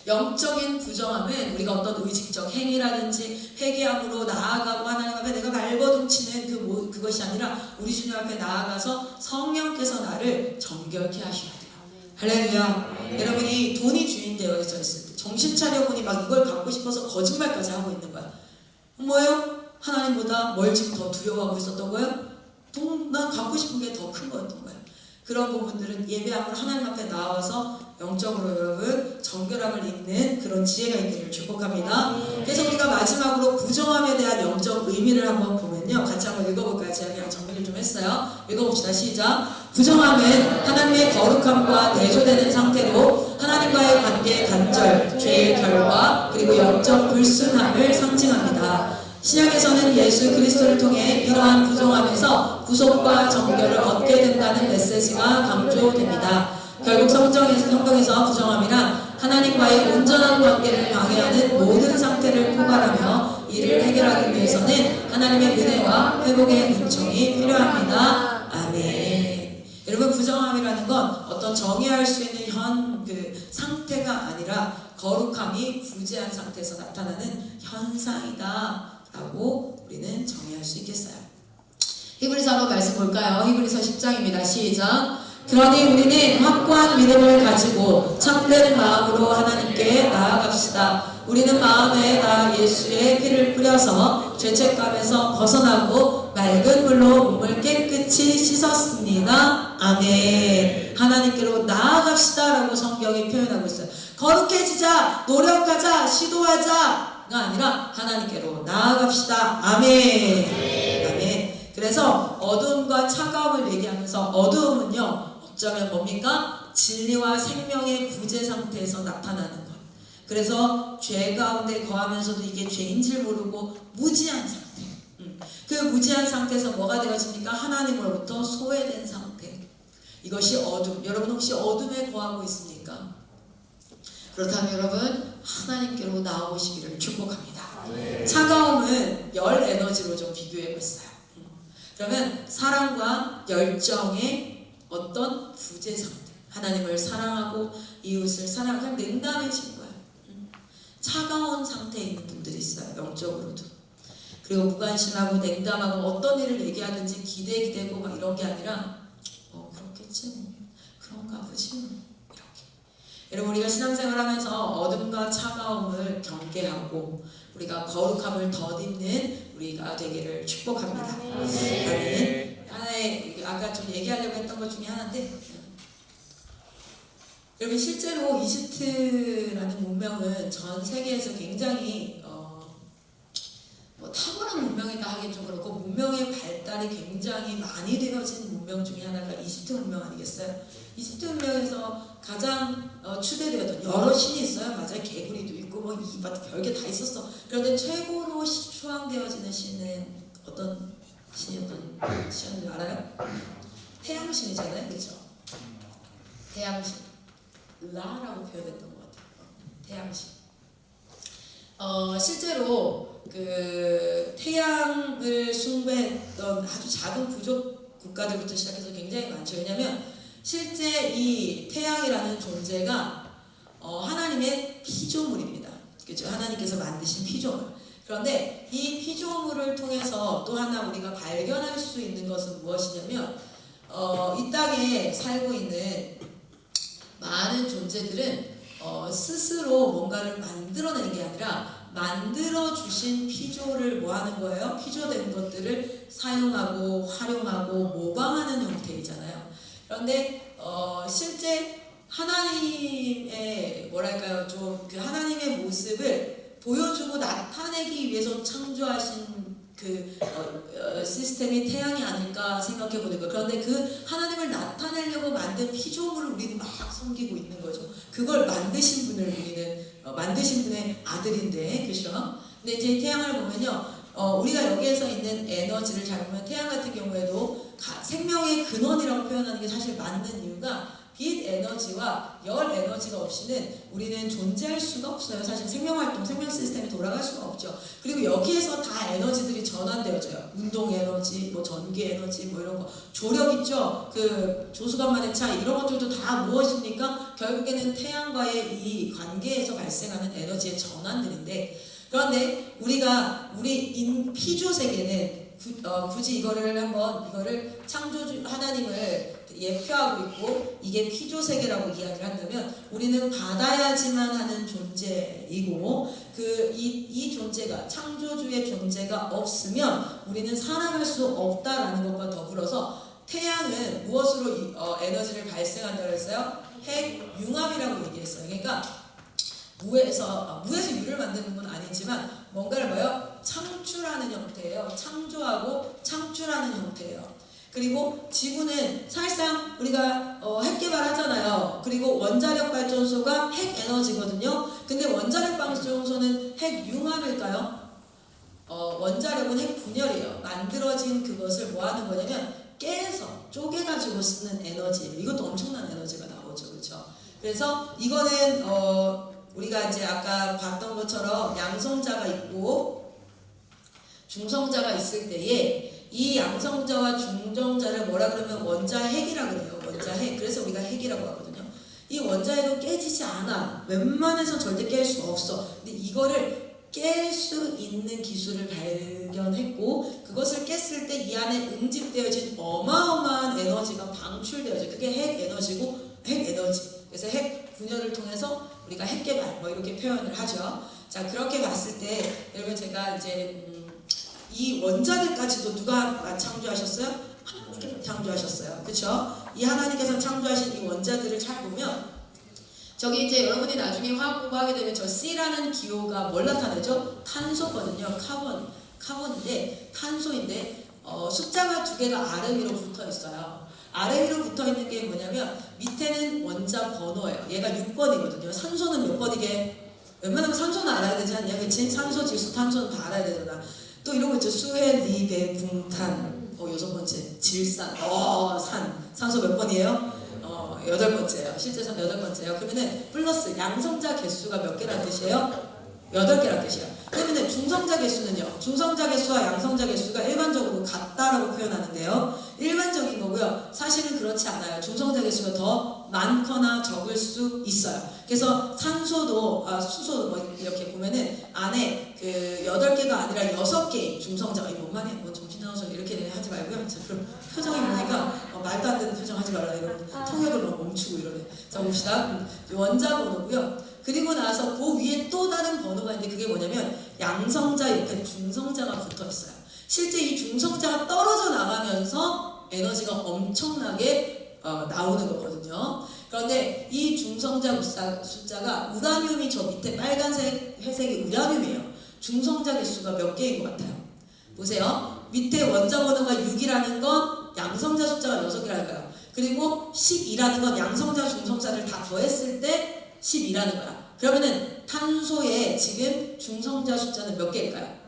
영적인 부정함은 우리가 어떤 의식적 행위라든지 회개함으로 나아가고 하나님 앞에 내가 발버둥치는 그것이 아니라 우리 주님 앞에 나아가서 성령께서 나를 정결케 하셔야 돼요. 할렐루야. 여러분이 돈이 주인 되어 있을 때 정신 차려보니 막 이걸 갖고 싶어서 거짓말까지 하고 있는 거야. 뭐예요? 하나님보다 뭘 지금 더 두려워하고 있었던 거예요? 난 갖고 싶은 게 더 큰 거였던 거예요. 그런 부분들은 예배함으로 하나님 앞에 나와서 영적으로 여러분 정결함을 잇는 그런 지혜가 있기를 축복합니다. 그래서 우리가 마지막으로 부정함에 대한 영적 의미를 한번 보면요. 같이 한번 읽어볼까요? 제가 그냥 정리를 좀 했어요. 읽어봅시다. 시작. 부정함은 하나님의 거룩함과 대조되는 상태로 하나님과의 관계의 단절, 죄의 결과, 그리고 영적 불순함을 상징합니다. 신약에서는 예수 그리스도를 통해 이러한 부정함에서 구속과 정결을 얻게 된다는 메시지가 강조됩니다. 결국 성경에서 부정함이란 하나님과의 온전한 관계를 방해하는 모든 상태를 포괄하며 이를 해결하기 위해서는 하나님의 은혜와 회복의 은총이 필요합니다. 아멘. 여러분 부정함이라는 건 어떤 정의할 수 있는 상태가 아니라 거룩함이 부재한 상태에서 나타나는 현상이다 라고 우리는 정의할 수 있겠어요. 히브리서 한번 말씀 볼까요? 히브리서 10장입니다. 시작. 그러니 우리는 확고한 믿음을 가지고 참된 마음으로 하나님께 나아갑시다. 우리는 마음에 나 예수의 피를 뿌려서 죄책감에서 벗어나고 맑은 물로 몸을 깨끗이 씻었습니다. 아멘. 하나님께로 나아갑시다 라고 성경이 표현하고 있어요. 거룩해지자, 노력하자, 시도하자 가 아니라 하나님께로 나아갑시다. 아멘. 아멘. 그래서 어두움과 차가움을 얘기하면서 어두움은요 어쩌면 뭡니까? 진리와 생명의 부재 상태에서 나타나는 것. 그래서 죄 가운데 거하면서도 이게 죄인 줄 모르고 무지한 상태. 그 무지한 상태에서 뭐가 되어집니까? 하나님으로부터 소외된 상태. 이것이 어둠. 여러분 혹시 어둠에 거하고 있습니까? 그렇다면 여러분 하나님께로 나오시기를 축복합니다. 네. 차가움은 열 에너지로 좀 비교해봤어요. 그러면 사랑과 열정의 어떤 부재 상태. 하나님을 사랑하고 이웃을 사랑하고 냉담해진 거예요. 차가운 상태에 있는 분들이 있어요. 영적으로도. 그리고 무관심하고 냉담하고 어떤 일을 얘기하든지 기대고 막 이런 게 아니라 그렇겠지 뭐. 그런가 보지 뭐. 이렇게. 여러분 우리가 신앙생활 하면서 어둠과 차가움을 경계하고 우리가 거룩함을 덧입는 우리가 되기를 축복합니다. 나는 하나의 아까 좀 얘기하려고 했던 것 중에 하나인데 여러분 실제로 이집트라는 문명은 전 세계에서 굉장히 탁월한 문명이다 하긴 좀 그렇고 문명의 발달이 굉장히 많이 되어진 문명 중에 하나가 이집트 문명 아니겠어요? 이집트 문명에서 가장 추대되었던 여러 신이 있어요. 맞아요. 개구리도 있고 뭐 이밭 별게 다 있었어. 그런데 최고로 추앙되어지는 신은 어떤 신이었던 신인지 알아요? 태양신이잖아요. 그렇죠? 태양신. 라라고 표현했던 것 같아요. 태양신. 실제로 그 태양을 숭배했던 아주 작은 부족 국가들부터 시작해서 굉장히 많죠. 왜냐하면 실제 이 태양이라는 존재가 하나님의 피조물입니다. 그렇죠? 하나님께서 만드신 피조물. 그런데 이 피조물을 통해서 또 하나 우리가 발견할 수 있는 것은 무엇이냐면 이 땅에 살고 있는 많은 존재들은 스스로 뭔가를 만들어내는 게 아니라 만들어주신 피조를 뭐 하는 거예요? 피조된 것들을 사용하고 활용하고 모방하는 형태이잖아요. 그런데 실제 하나님의 뭐랄까요? 좀 그 하나님의 모습을 보여주고 나타내기 위해서 창조하신 그 시스템이 태양이 아닐까 생각해 보는 거예요. 그런데 그 하나님을 나타내려고 만든 피조물을 우리는 막 섬기고 있는 거죠. 그걸 만드신 분을 우리는 만드신 분의 아들인데, 그렇죠? 근데 이제 태양을 보면요, 우리가 여기에서 있는 에너지를 잘 보면 태양 같은 경우에도 생명의 근원이라고 표현하는 게 사실 맞는 이유가 빛 에너지와 열 에너지가 없이는 우리는 존재할 수가 없어요. 사실 생명활동, 생명 시스템이 돌아갈 수가 없죠. 그리고 여기에서 다 에너지들이 전환되어져요. 운동 에너지, 뭐 전기 에너지, 뭐 이런 거, 조력 있죠. 그 조수간만의 차이 이런 것들도 다 무엇입니까? 결국에는 태양과의 이 관계에서 발생하는 에너지의 전환들인데, 그런데 우리 피조 세계는 굳이 이거를 창조주 하나님을 예표하고 있고 이게 피조 세계라고 이야기를 한다면 우리는 받아야지만 하는 존재이고 이 존재가 창조주의 존재가 없으면 우리는 살아갈 수 없다라는 것과 더불어서 태양은 무엇으로 에너지를 발생한다고 했어요? 핵융합이라고 얘기했어요. 그러니까 무에서 유를 만드는 건 아니지만 뭔가를 창출하는 형태예요. 창조하고 창출하는 형태예요. 그리고 지구는 사실상 우리가 핵 개발하잖아요. 그리고 원자력 발전소가 핵 에너지거든요. 근데 원자력 발전소는 핵 융합일까요? 원자력은 핵 분열이에요. 만들어진 그것을 뭐 하는 거냐면 깨서 쪼개가지고 쓰는 에너지예요. 이것도 엄청난 에너지가 나오죠. 그렇죠? 그래서 이거는 우리가 이제 아까 봤던 것처럼 양성자가 있고 중성자가 있을 때에 이 양성자와 중성자를 뭐라 그러면 원자핵이라 그래요. 원자핵. 그래서 우리가 핵이라고 하거든요. 이 원자핵은 깨지지 않아. 웬만해서 절대 깰 수 없어. 근데 이거를 깰 수 있는 기술을 발견했고 그것을 깼을 때 이 안에 응집되어진 어마어마한 에너지가 방출되어져. 그게 핵 에너지고 핵 에너지. 그래서 핵 분열을 통해서 우리가 핵 개발 뭐 이렇게 표현을 하죠. 자, 그렇게 봤을 때 여러분 제가 이제 이 원자들까지도 누가 창조하셨어요? 하나님께서 창조하셨어요. 그렇죠? 이 하나님께서 창조하신 이 원자들을 잘 보면 저기 이제 여러분이 나중에 화학 공부하게 되면 저 C라는 기호가 뭘 나타내죠? 탄소거든요. 카본인데 탄소인데 숫자가 두 개가 아래 위로 붙어 있어요. 아래 위로 붙어 있는 게 뭐냐면 밑에는 원자 번호예요. 얘가 6번이거든요. 산소는 몇 번이게? 웬만하면 산소는 알아야 되지 않냐? 그치? 산소, 질소, 탄소는 다 알아야 되잖아. 또 이런 거 있죠. 수해, 리배, 붕탄. 6번째. 질산. 산소 몇 번이에요? 8번째예요. 실제 산 8번째예요. 그러면은 플러스 양성자 개수가 몇 개란 뜻이에요? 8개란 뜻이에요. 그러면 중성자 개수는요. 중성자 개수와 양성자 개수가 일반적으로 같다라고 표현하는데요. 일반적인 거고요. 사실은 그렇지 않아요. 중성자 개수가 더 많거나 적을 수 있어요. 그래서 산소도 수소도 뭐 이렇게 보면은 안에 그 8개가 아니라 6개의 중성자가 뭔 말이야? 뭐 정신나와서 이렇게 하지 말고요. 자, 그럼 표정이 보니까 말도 안 되는 표정 하지 말라 이러면 통역을 막 멈추고 이러네. 자, 봅시다. 원자 번호고요. 그리고 나서 그 위에 또 다른 번호가 있는데 그게 뭐냐면 양성자 옆에 중성자가 붙어 있어요. 실제 이 중성자가 떨어져 나가면서 에너지가 엄청나게 나오는 거거든요. 그런데 이 중성자 숫자가 우라늄이 저 밑에 빨간색, 회색이 우라늄이에요. 중성자 개수가 몇 개인 것 같아요? 보세요. 밑에 원자 번호가 6이라는 건 양성자 숫자가 6개라는 거예요. 그리고 12라는 건 양성자, 중성자를 다 더했을 때 12라는 거야. 그러면은 탄소의 지금 중성자 숫자는 몇 개일까요?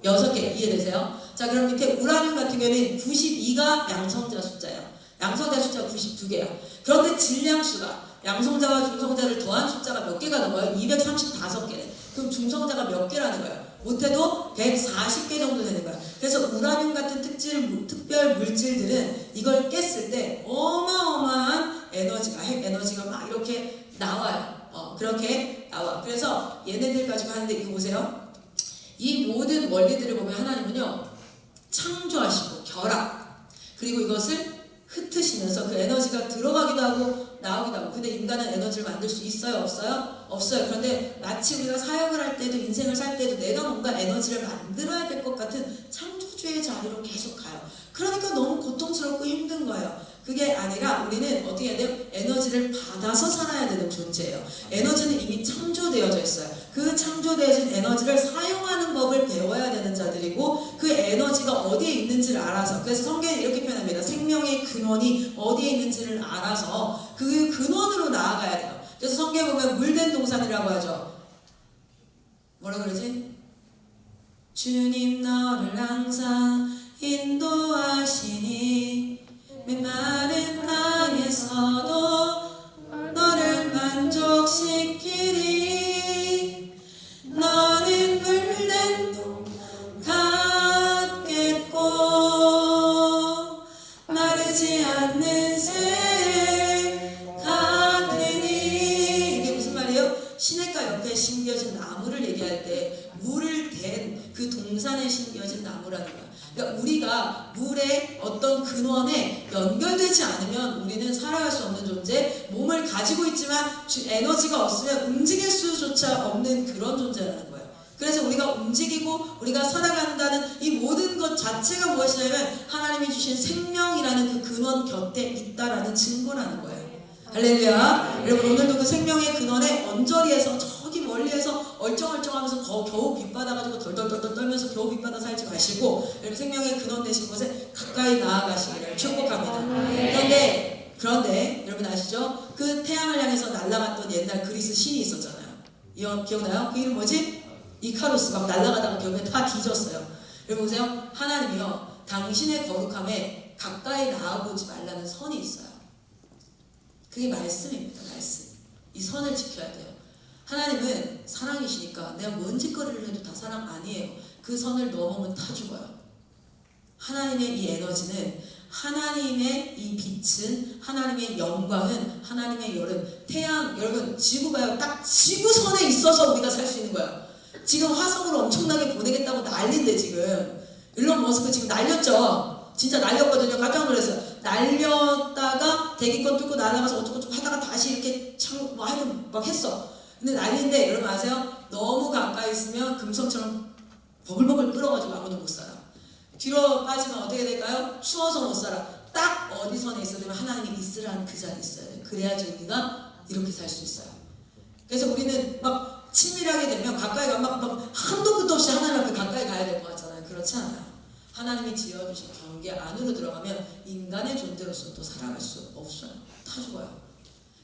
6개. 이해되세요? 자, 그럼 밑에 우라늄 같은 경우에는 92가 양성자 숫자예요. 양성자 숫자가 92개야. 그런데 질량수가 양성자와 중성자를 더한 숫자가 몇 개가 넘어요? 235개래. 그럼 중성자가 몇 개라는 거예요? 못해도 140개 정도 되는 거야. 그래서 우라늄 같은 특별 물질들은 이걸 깼을 때 어마어마한 에너지가, 핵 에너지가 막 이렇게 나와요. 그렇게 나와. 그래서 얘네들 가지고 하는데 이거 보세요. 이 모든 원리들을 보면 하나님은요, 창조하시고 결합, 그리고 이것을 흩으시면서 그 에너지가 들어가기도 하고 나오기도 하고. 근데 인간은 에너지를 만들 수 있어요? 없어요? 없어요. 그런데 마치 우리가 사역을 할 때도, 인생을 살 때도 내가 뭔가 에너지를 만들어야 될 것 같은 창조주의 자리로 계속 가요. 그러니까 너무 고통스럽고 힘든 거예요. 그게 아니라 우리는 어떻게 해야 돼요? 에너지를 받아서 살아야 되는 존재예요. 에너지는 이미 창조되어져 있어요. 그 창조되어진 에너지를 사용하는 법을 배워야 되는 자들이고, 그 에너지가 어디에 있는지를 알아서, 그래서 성경에 이렇게 표현합니다. 생명의 근원이 어디에 있는지를 알아서 그 근원으로 나아가야 돼요. 그래서 성경에 보면 물된 동산이라고 하죠. 뭐라 그러지? 주님 너를 항상 인도하시니 메마른 땅에서도 너를 만족시키리. 너는 물된 동 같겠고 마르지 않는 새 같으니. 이게 무슨 말이에요? 시냇가 옆에 심겨진 나무를 얘기할 때 물을 댄 그 동산에 심겨진 나무라는 거야. 그러니까 우리가 물의 어떤 근원에 연결되지 않으면 우리는 살아갈 수 없는 존재, 몸을 가지고 있지만 에너지가 없으면 움직일 수조차 없는 그런 존재라는 거예요. 그래서 우리가 움직이고 우리가 살아간다는 이 모든 것 자체가 무엇이냐면 하나님이 주신 생명이라는 그 근원 곁에 있다라는 증거라는 거예요. 할렐루야. 여러분, 오늘도 그 생명의 근원에 언저리에서 저기 멀리에서 얼쩡얼쩡하면서 겨우 빛받아가지고 덜덜덜덜 떨면서 겨우 빛받아 살지 마시고, 여러분 생명의 근원 되신 곳에 가까이 나아가시기를 축복합니다. 그런데 여러분 아시죠? 그 태양을 향해서 날아갔던 옛날 그리스 신이 있었잖아요. 기억나요? 그 이름 뭐지? 이카루스. 막 날아가다가 결국에 다 뒤졌어요. 여러분 보세요. 하나님이요, 당신의 거룩함에 가까이 나아보지 말라는 선이 있어요. 그게 말씀입니다. 말씀. 이 선을 지켜야 돼요. 하나님은 사랑이시니까 내가 뭔 짓거리를 해도 다 사랑 아니에요. 그 선을 넘으면 다 죽어요. 하나님의 이 에너지는, 하나님의 이 빛은, 하나님의 영광은, 하나님의 여름, 태양, 여러분 지구가요, 딱 지구선에 있어서 우리가 살 수 있는 거예요. 지금 화성으로 엄청나게 보내겠다고 난리인데 지금 일론 머스크 지금 날렸죠. 진짜 날렸거든요. 깜짝 놀랐어요. 날렸다가 대기권 뚫고 날아가서 어쩌고저쩌고 하다가 다시 이렇게 하여튼 막 했어. 근데 난리인데 여러분 아세요? 너무 가까이 있으면 금성처럼 버글버글 끓어가지고 아무도 못 살아. 뒤로 빠지면 어떻게 될까요? 추워서 못 살아. 딱 어디 선에 있어야 되면 하나님이 있으라는 그 자리에 있어야 돼요. 그래야지 우리가 이렇게 살 수 있어요. 그래서 우리는 막 친밀하게 되면 가까이 가면 막 한도 끝도 없이 하나님 앞에 가까이 가야 될 것 같잖아요. 그렇지 않아요. 하나님이 지어주신 경계 안으로 들어가면 인간의 존재로서 또 살아갈 수 없어요. 다 죽어요.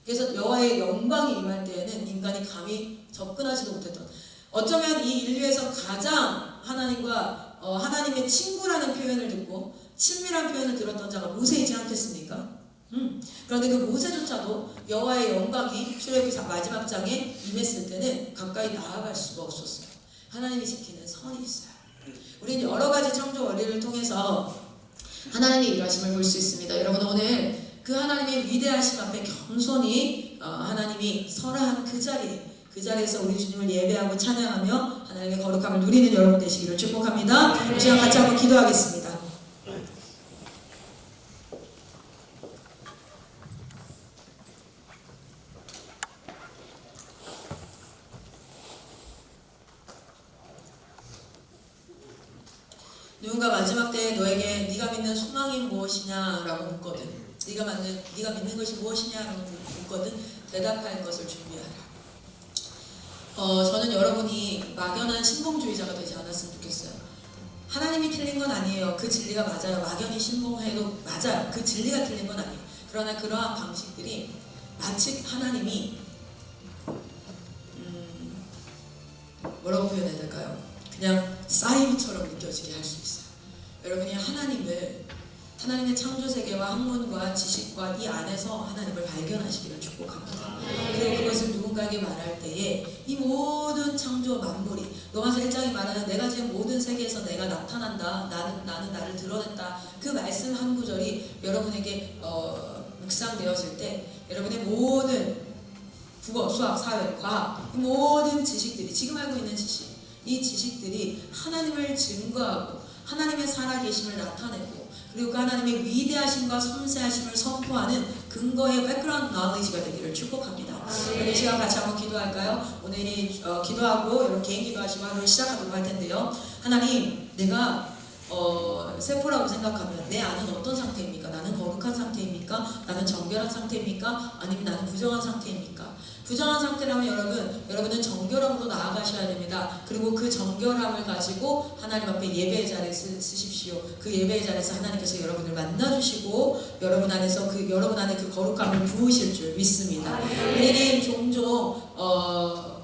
그래서 여호와의 영광이 임할 때에는 인간이 감히 접근하지도 못했던, 어쩌면 이 인류에서 가장 하나님과 하나님의 친구라는 표현을 듣고 친밀한 표현을 들었던 자가 모세이지 않겠습니까? 그런데 그 모세조차도 여호와의 영광이 출애굽기 마지막 장에 임했을 때는 가까이 나아갈 수가 없었어요. 하나님이 지키는 선이 있어요. 우리는 여러 가지 창조 원리를 통해서 하나님의 일하심을 볼 수 있습니다. 여러분, 오늘 그 하나님의 위대하심 앞에 겸손히 하나님이 설한 그 자리에서 우리 주님을 예배하고 찬양하며 하나님의 거룩함을 누리는 여러분 되시기를 축복합니다. 이 시간 같이 한번 기도하겠습니다. 누군가 마지막 때에 너에게 네가 믿는 소망이 무엇이냐라고 묻거든. 네가 믿는 것이 무엇이냐라고 묻거든. 대답할 것을 준비하라. 저는 여러분이 막연한 신봉주의자가 되지 않았으면 좋겠어요. 하나님이 틀린 건 아니에요. 그 진리가 맞아요. 막연히 신봉해도 맞아요. 그 진리가 틀린 건 아니에요. 그러나 그러한 방식들이 마치 하나님이 뭐라고 표현해야 될까요? 그냥 쌓임처럼 느껴지게 할 수 있어요. 여러분이 하나님의 창조세계와 학문과 지식과 이 안에서 하나님을 발견하시기를 축복합니다. 그리고 그것을 누군가에게 말할 때에 이 모든 창조 만물이, 로마서 1장이 말하는 내가 지금 모든 세계에서 내가 나타난다, 나는 나를 드러낸다, 그 말씀 한 구절이 여러분에게 묵상되어질 때 여러분의 모든 국어, 수학, 사회, 과학, 이 모든 지식들이, 지금 알고 있는 지식, 이 지식들이 하나님을 증거하고 하나님의 살아계심을 나타내고 그리고 그 하나님의 위대하심과 섬세하심을 선포하는 근거의 백그라운드 knowledge가 되기를 축복합니다. 이 시간 같이 한번 기도할까요? 오늘이 기도하고 여러분 개인 기도하시고 하루를 시작하도록 할 텐데요. 하나님, 내가 세포라고 생각하면 내 안은 어떤 상태입니까? 나는 거룩한 상태입니까? 나는 정결한 상태입니까? 아니면 나는 부정한 상태입니까? 부정한 상태라면 여러분은 정결함으로 나아가셔야 됩니다. 그리고 그 정결함을 가지고 하나님 앞에 예배의 자리에 쓰십시오. 그 예배의 자리에서 하나님께서 여러분을 만나주시고 여러분 안에 그 거룩함을 부으실 줄 믿습니다. 우리는 종종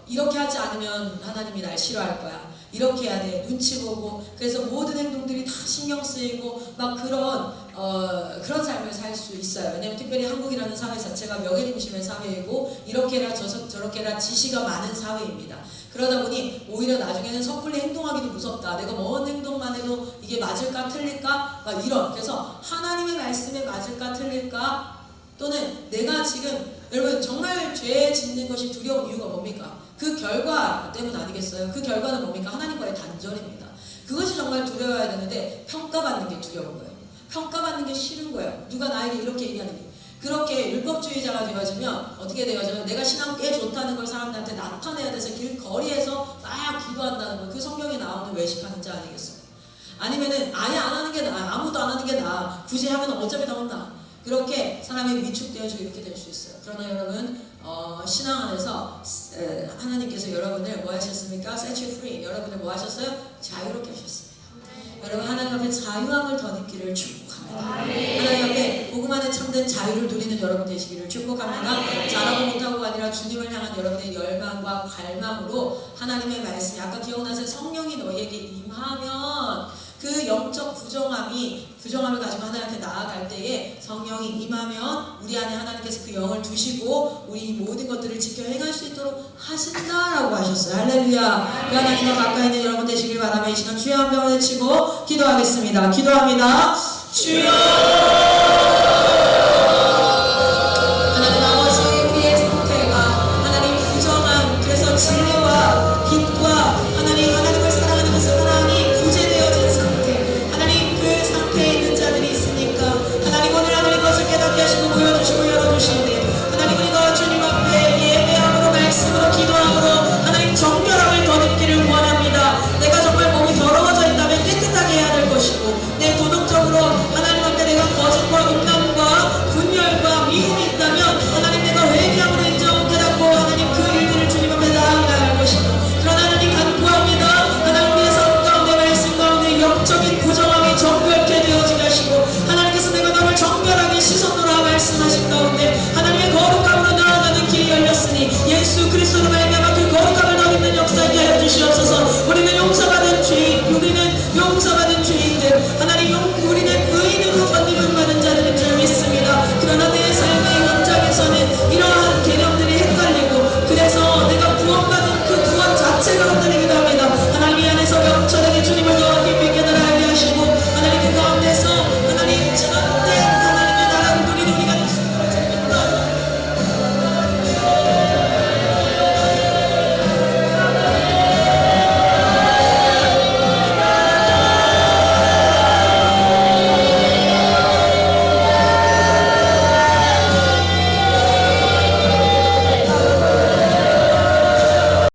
이렇게 하지 않으면 하나님이 날 싫어할 거야, 이렇게 해야 돼, 눈치 보고, 그래서 모든 행동들이 다 신경 쓰이고 막 그런 삶을 살 수 있어요. 왜냐면 특별히 한국이라는 사회 자체가 명예 중심의 사회이고 이렇게 해라 저렇게 해라 지시가 많은 사회입니다. 그러다 보니 오히려 나중에는 섣불리 행동하기도 무섭다. 내가 뭔 행동만 해도 이게 맞을까 틀릴까 막 이런. 그래서 하나님의 말씀에 맞을까 틀릴까, 또는 내가 지금, 여러분 정말 죄 짓는 것이 두려운 이유가 뭡니까? 그 결과 때문 아니겠어요? 그 결과는 뭡니까? 하나님과의 단절입니다. 그것이 정말 두려워야 되는데 평가받는 게 두려운 거예요. 평가받는 게 싫은 거예요. 누가 나에게 이렇게 얘기하는 게. 그렇게 율법주의자가 되어지면 어떻게 되어져요? 내가 신앙 꽤 좋다는 걸 사람들한테 나타내야 돼서 길거리에서 막 기도한다는 거, 그 성경에 나오는 외식하는 자 아니겠어요? 아니면은 아예 안 하는 게 나아, 아무도 안 하는 게 나아, 굳이 하면 어차피 더 혼나. 그렇게 사람이 위축되어지고 이렇게 될 수 있어요. 그러나 여러분, 신앙 안에서 하나님께서 여러분을 뭐 하셨습니까? Set you free. 여러분을 뭐 하셨어요? 자유롭게 하셨습니다. 여러분, 하나님 앞에 자유함을 더 느끼를 축복합니다. 하나님 앞에 복음 안에 참된 자유를 누리는 여러분 되시기를 축복합니다. 잘하고 못하고가 아니라 주님을 향한 여러분의 열망과 갈망으로 하나님의 말씀이, 아까 기억나세요? 성령이 너희에게 임하면 그 영적 부정함을 가지고 하나님께 나아갈 때에 성령이 임하면 우리 안에 하나님께서 그 영을 두시고 우리 모든 것들을 지켜 행할 수 있도록 하신다라고 하셨어요. 할렐루야. 그 하나님과 가까이 있는 여러분 되시길 바라며 이 시간 주여 한 번 외치고 기도하겠습니다. 기도합니다. 주여.